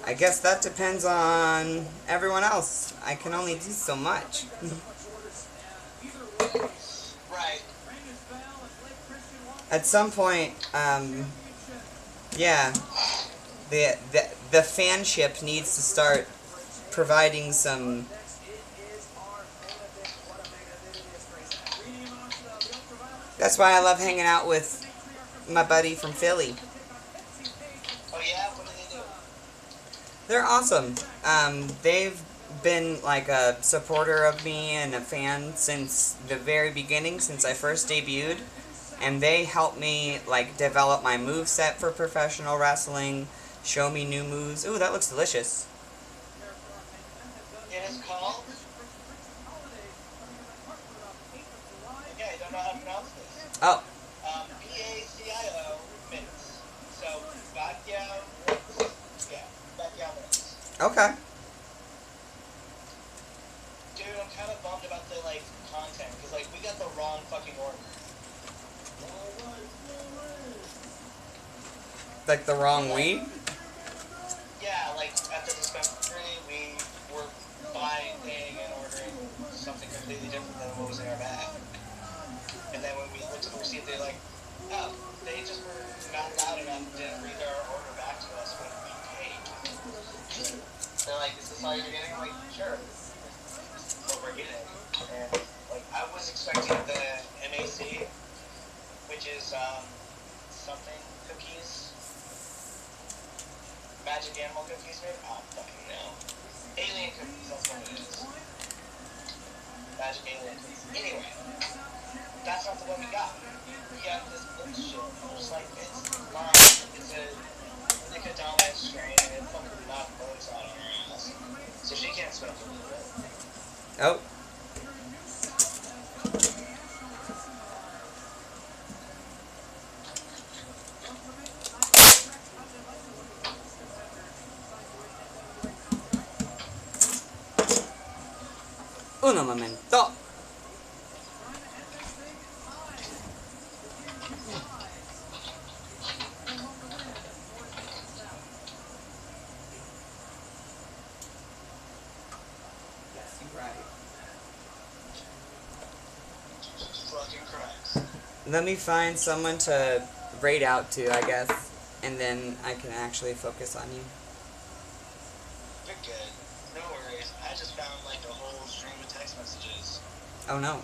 I guess that depends on everyone else. I can only do so much. Right. At some point, yeah, the fanship needs to start providing some... That's why I love hanging out with my buddy from Philly. Oh yeah? What do they do? They're awesome. They've been like a supporter of me and a fan since the very beginning, since I first debuted. And they helped me like develop my moveset for professional wrestling, show me new moves. Ooh, that looks delicious. It is called? Okay, I don't know how to pronounce this. Oh, P-A-C-I-O minutes. So, Pacquiao minutes. Yeah, Pacquiao minutes. okay. Dude, I'm kind of bummed about the, like, content, because, like, we got the wrong fucking order. Like the wrong weed? Yeah, like, at the dispensary, we were buying, paying, and ordering something completely different than what was in our bag. And then when we looked at the receipt, they're like, oh, they just were not loud enough and didn't read our order back to us when we paid. They're like, is this all you're getting? I'm like, sure. This is what we're getting. And, like, I was expecting the MAC, which is, something cookies. Magic animal cookies, maybe? I don't fucking know. Alien cookies, that's what it is. Magic alien cookies. Anyway, that's not the one we got. We got this bullshit, just like it's not, it's a indica dominant strain, and it fucking knocked bugs out of her ass. So she can't smoke it. Oh. Uno momento. Yes, you're right. Fucking Christ. Let me find someone to raid out to, I guess, and then I can actually focus on you. You're good. No worries. I just found like a whole stream of text messages. Oh no.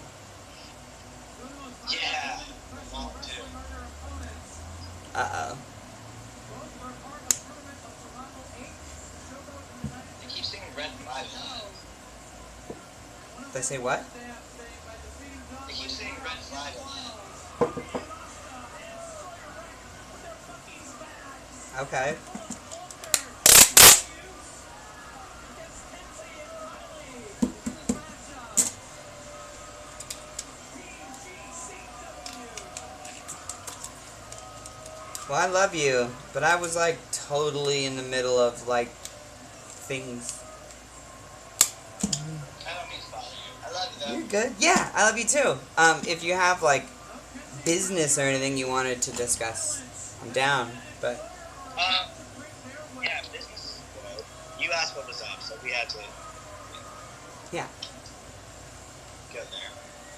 Yeah, my mom too. Uh-oh. They keep singing Red 5. They say what? They keep saying Red 5. Okay. Well, I love you, but I was like totally in the middle of like things. I don't mean to bother you. I love you though. You're good. Yeah, I love you too. If you have like business or anything you wanted to discuss, I'm down. But Yeah, business. You asked what was up, so we had to yeah, go there.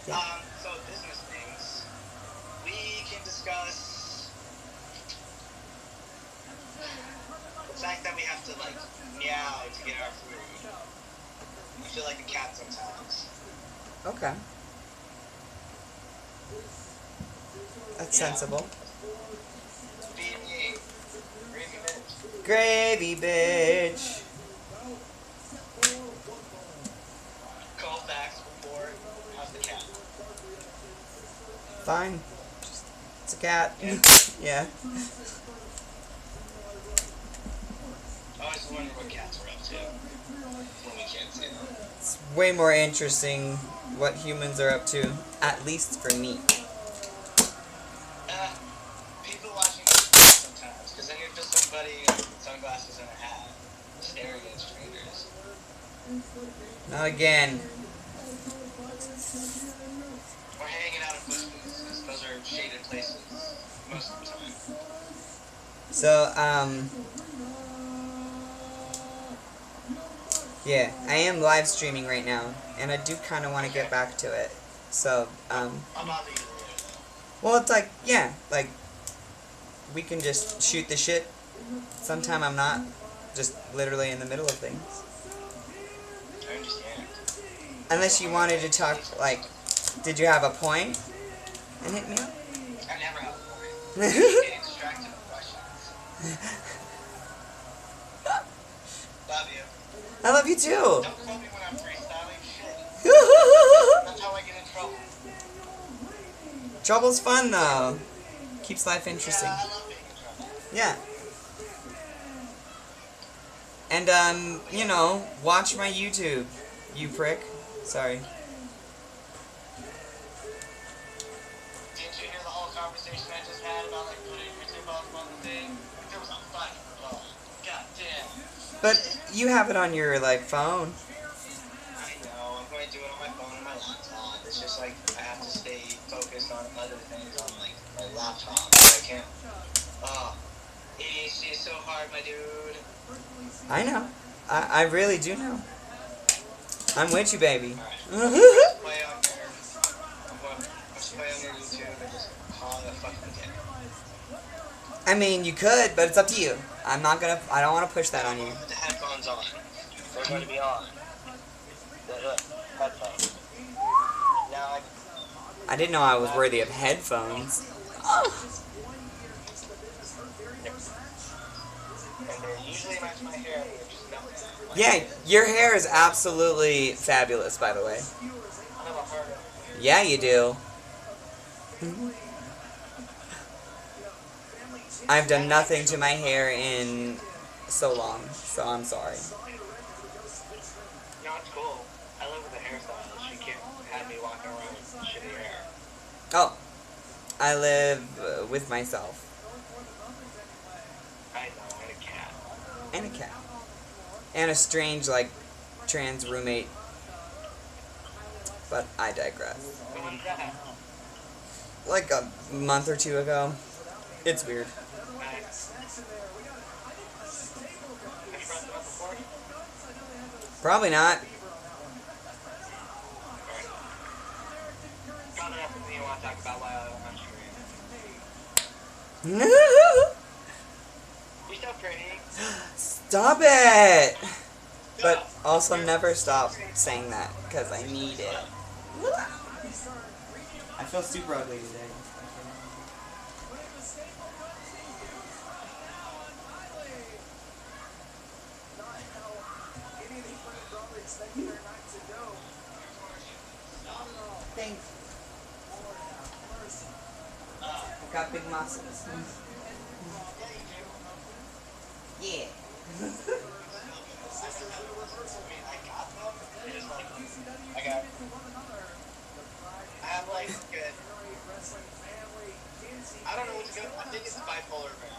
Yeah. So business things. We can discuss the fact that we have to like meow to get our food. I feel like a cat sometimes. okay, that's Yeah. sensible. Feed me. Gravy bitch. Gravy, bitch. Colfax report. How's the cat? Fine. It's a cat. Yeah. Yeah. I always wonder what cats are up to when we can't see them. It's way more interesting what humans are up to, at least for me. People watching this sometimes, because then you're just somebody with sunglasses and a hat staring at strangers. Not again. Or hanging out in bushes, because those are shaded places most of the time. So, yeah, I am live streaming right now, and I do kind of want to get back to it. So, I'll bother you later though. well, it's like, yeah, like, we can just shoot the shit. Sometime I'm not just literally in the middle of things. I understand. Unless you wanted to talk, like, did you have a point? And hit me up? I never have a point. Getting distracted with questions. Love you. I love you too. Don't quote me when I'm freestyling shit. That's how I get in trouble. Trouble's fun though. Keeps life interesting. Yeah, I love being in trouble. Yeah. And you know, watch my YouTube. You prick. Sorry. Didn't you hear the whole conversation I just had about like putting YouTube off on the thing? Like, there was a fight. Oh, goddamn. But you have it on your like phone. I know. I'm going to do it on my phone and my laptop. It's just like I have to stay focused on other things on like my laptop. I can't. Oh, ADHD is so hard, my dude. I know. I really do know. I'm with you, baby. Alright. Let's play on there. Let's play on your YouTube and just call it a fucking day. I mean, you could, but it's up to you. I don't want to push that on you. Put the headphones on. They're going to be on. Look, headphones. Now I didn't know I was worthy of headphones. and they usually match my hair, but they're just not. Yeah, your hair is absolutely fabulous, by the way. I have a hard on. Yeah, you do. I've done nothing to my hair in so long, so I'm sorry. No, it's cool. I live with a hairstylist. She can't have me walking around with shitty hair. Oh, I live with myself I know, and a cat. and a cat and a strange, like, trans roommate. But I digress. When's that? Like a month or two ago. It's weird. Nice. Have you brought them up before? Probably not. Brought it up with me. You want to talk about while I'm streaming. You're so pretty. Stop it! But also never stop saying that, because I need it. I feel super ugly today. Thanks. I got big muscles. Yeah. I have like good. I don't know what's good. I think it's bipolar variant.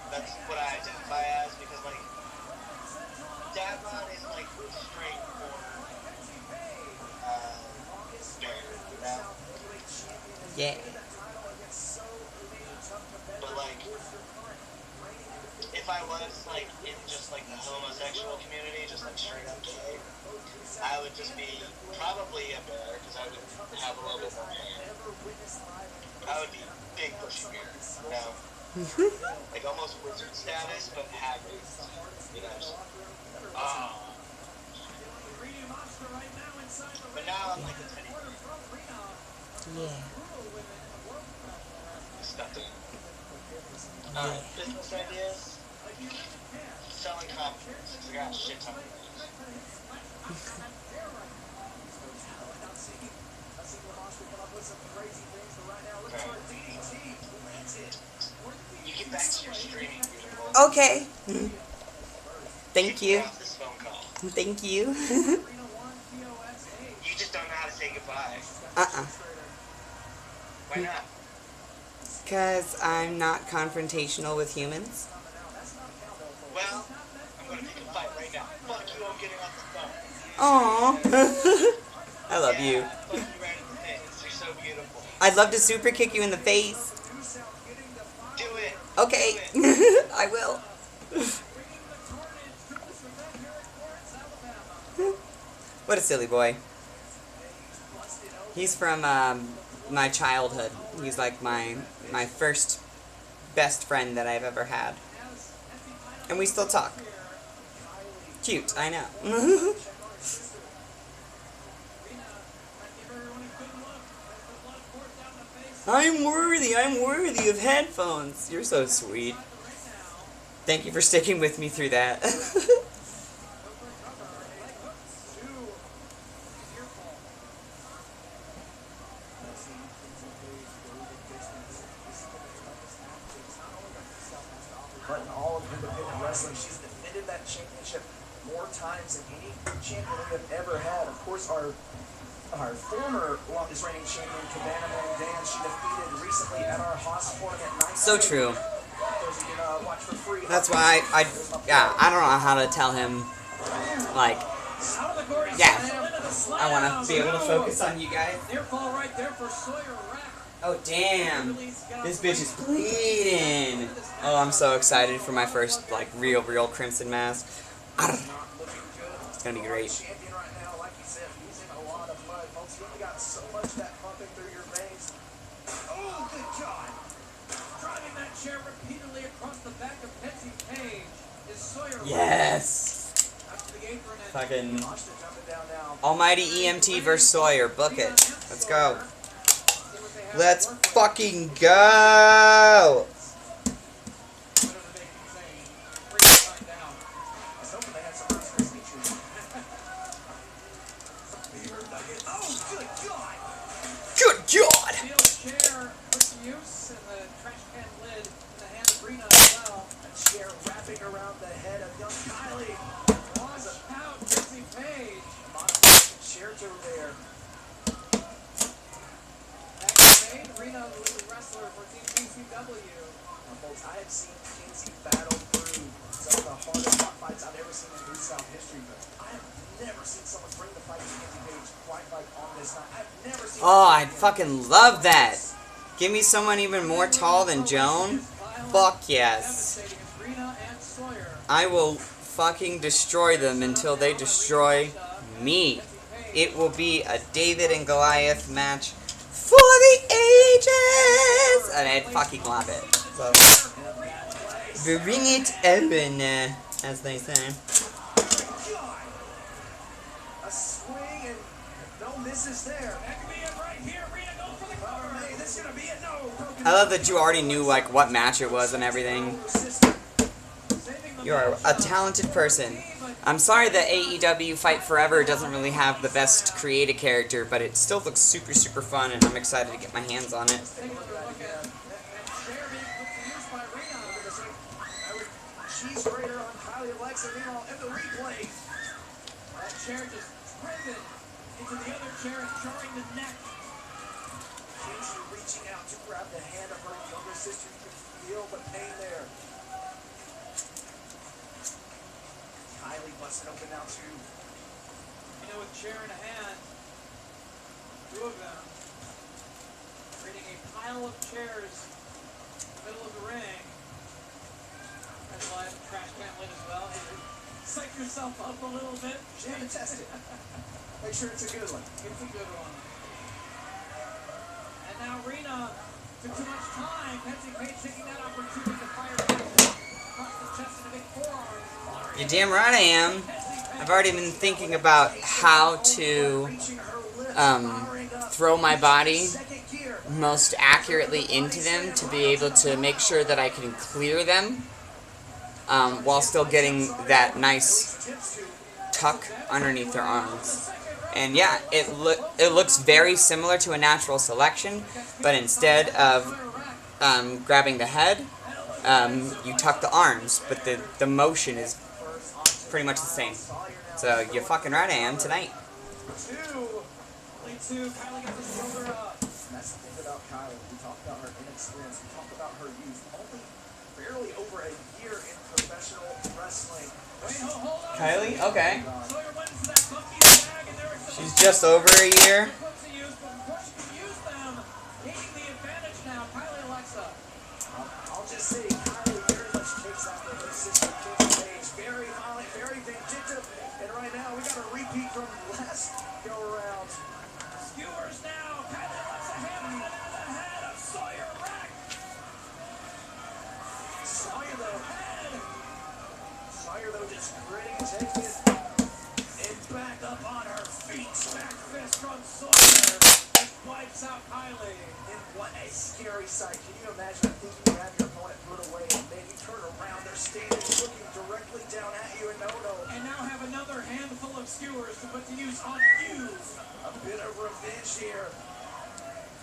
Devon is like straight for Bear, you know? Yeah. But like, if I was like in just like the homosexual community, just like straight up gay, I would just be probably a Bear because I would have a little bit more hair. I would be big bushy beard, you know? Like almost wizard status, but haggard, you know? But now I'm like a teddy bear. Yeah. Stuffed in. Business ideas? Selling confidence. 'Cause I got a shit ton of those. You get back to your streaming, beautiful. Okay. Thank you. Get off this phone call. Thank you. You just don't know how to say goodbye. Why not? Because I'm not confrontational with humans. Well, I'm gonna pick a fight right now. Fuck you, I'm getting off the phone. Aww. I love you. Fuck you right in the face. You're so beautiful. I'd love to super kick you in the face. Do it. Okay. Do it. I will. What a silly boy. He's from my childhood. He's like my first best friend that I've ever had. And we still talk. Cute, I know. I'm worthy of headphones. You're so sweet. Thank you for sticking with me through that. But in all of independent wrestling, she's defended that championship more times than any champion we have ever had. Of course, our former longest reigning champion, Cabana Man Dan, she defeated recently at our Haas tournament. So true. Those you can watch for free. That's why I don't know how to tell him, like, yeah, I want to be able to focus on you guys. Oh, damn. This bitch is bleeding. Oh, I'm so excited for my first, like, real Crimson Mask. It's gonna be great. Champion right now, like you said, losing a lot of blood. Folks, you only got so much of that pumping through your veins. Oh, good God. Driving that chair repeatedly across the back of Betsy Page is Sawyer. Yes. Up to the apron and Fucking Austin jumping down now. Almighty EMT versus Sawyer. Book it. Let's go. Let's fucking go. Good God. steel chair put to use and the trash can lid in the hand of Rena as well. A chair wrapping around the head of young Kylie. Watch out, Betsy Page. Monica chair to there. Backstage, Rena, the lead wrestler for Team PCW. Now, folks, I have seen Kinsey battle through some of the hardest fights I've ever seen in New South history, but I have never seen someone bring the fight to Kinsey Page quite like on this night. I've never seen. Oh, I'd fucking love that. Give me someone even more tall than Joan. Fuck yes. Devastating as Rena and Sawyer. I will fucking destroy them until they destroy me. It will be a David and Goliath match for the ages. And I'd fucking love it. So, bring it open, as they say. A swing and no misses there. That could be it right here. Rena go for the cover. Hey, this is gonna be it. No. Broken I love that you already knew like what match it was and everything. system. Saving the You are a talented person. I'm sorry that AEW Fight Forever doesn't really have the best creative character, but it still looks super fun, and I'm excited to get my hands on it. Take a look at that chair being put to use by Rena. Cheese grater on Kylie Alexa. Meanwhile, in the replay, That chair just driven into the other chair and jarring the neck. Kinsey reaching out to grab the hand of her younger sister. You can feel the pain there. Kylie busted open now too. You know, with chair in hand, two of them creating a pile of chairs in the middle of the ring. And live trash can lid as well. Psych yourself up a little bit. You have to test it. Make sure it's a good one. It's a good one. And now Rena took too much time. Betsy Page taking that opportunity to fire across the chest and a big forearm. You're damn right I am. I've already been thinking about how to throw my body most accurately into them to be able to make sure that I can clear them while still getting that nice tuck underneath their arms. And yeah, it looks very similar to a natural selection, but instead of grabbing the head, you tuck the arms, but the motion is pretty much the same. So you're fucking right I am tonight. Only two. Kylie gets his shoulder up. That's the thing about Kylie. We talk about her inexperience. We talk about her youth. Only barely over a year in professional wrestling. Wait, hold on. Kylie? Okay. Sawyer went into that funky bag and there were some She's just over a year. hooks to use, but before she can use them, gaining the advantage now. Kylie Alexa. I'll just say Kylie very much takes after her sister Kitty Page. Very violent, very vindictive. And right now we got a repeat from last go around. Skewers now. Kylie Alexa hammering it into the head of Sawyer Rack. Sawyer though just gritting, taking it. And back up on her feet. Back fist from Sawyer. Just wipes out Kylie. And what a scary sight. Can you imagine? I think you have your opponent put away and then you turn around. They're standing looking directly down at you and no. And now have another handful of skewers to put to use on you. A bit of revenge here.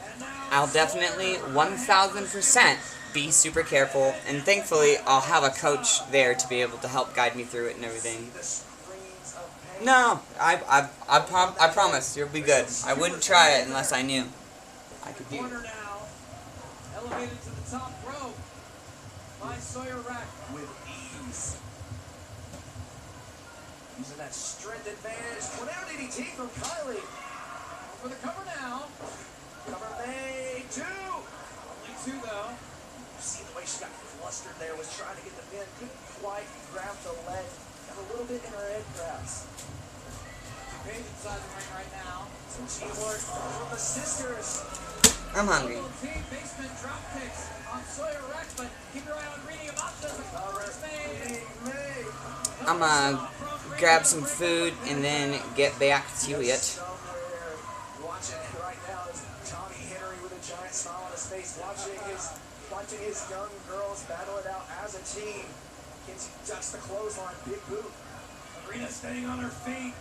And now I'll definitely 1000% be super careful, and thankfully I'll have a coach there to be able to help guide me through it and everything. The screams of pain. No, I promise you'll be good. I wouldn't try it unless I knew I could do it. corner now. Elevated to the top rope by Sawyer Rack. With ease. Using that strength advantage. Well, now DDT from Kylie. For the cover now. Cover made. Two. Only two though. You see the way she got flustered there, was trying to get the pin. Couldn't quite grab the leg. Got a little bit in her head grabs. Page inside the ring right now. Some teamwork from the sisters. I'm hungry. Little team basement drop kicks on Sawyer Rack, but keep your eye on Rena Yamata. The cover is made. I'm gonna grab some food and then get back to it. Somewhere watching it right now is Tommy Henry with a giant smile on his face, watching his young girls battle it out as a team. Kinsey ducks the clothesline, big boot. Rena staying on her feet.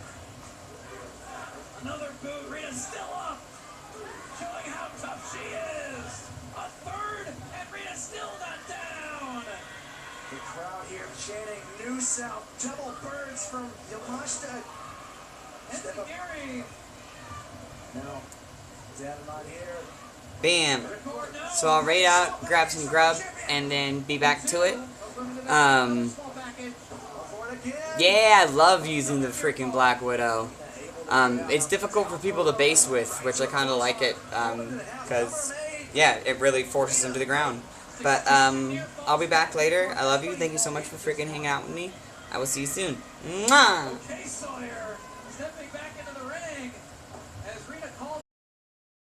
Another boot. Rena's still up. Showing how tough she is. A third, and Rena's still not down. The crowd here chanting New South, double birds from Yamashita. Step up. Gary. No, down on here. Bam. Record no. So I'll raid out, grab some grub, and then be back to it. Small package. For it again. Yeah, I love using the freaking Black Widow. It's difficult for people to base with, which I kind of like it, because, yeah, it really forces them to the ground. But, I'll be back later. I love you. Thank you so much for freaking hanging out with me. I will see you soon. Mwah! Okay, Sawyer stepping back into the ring as Rena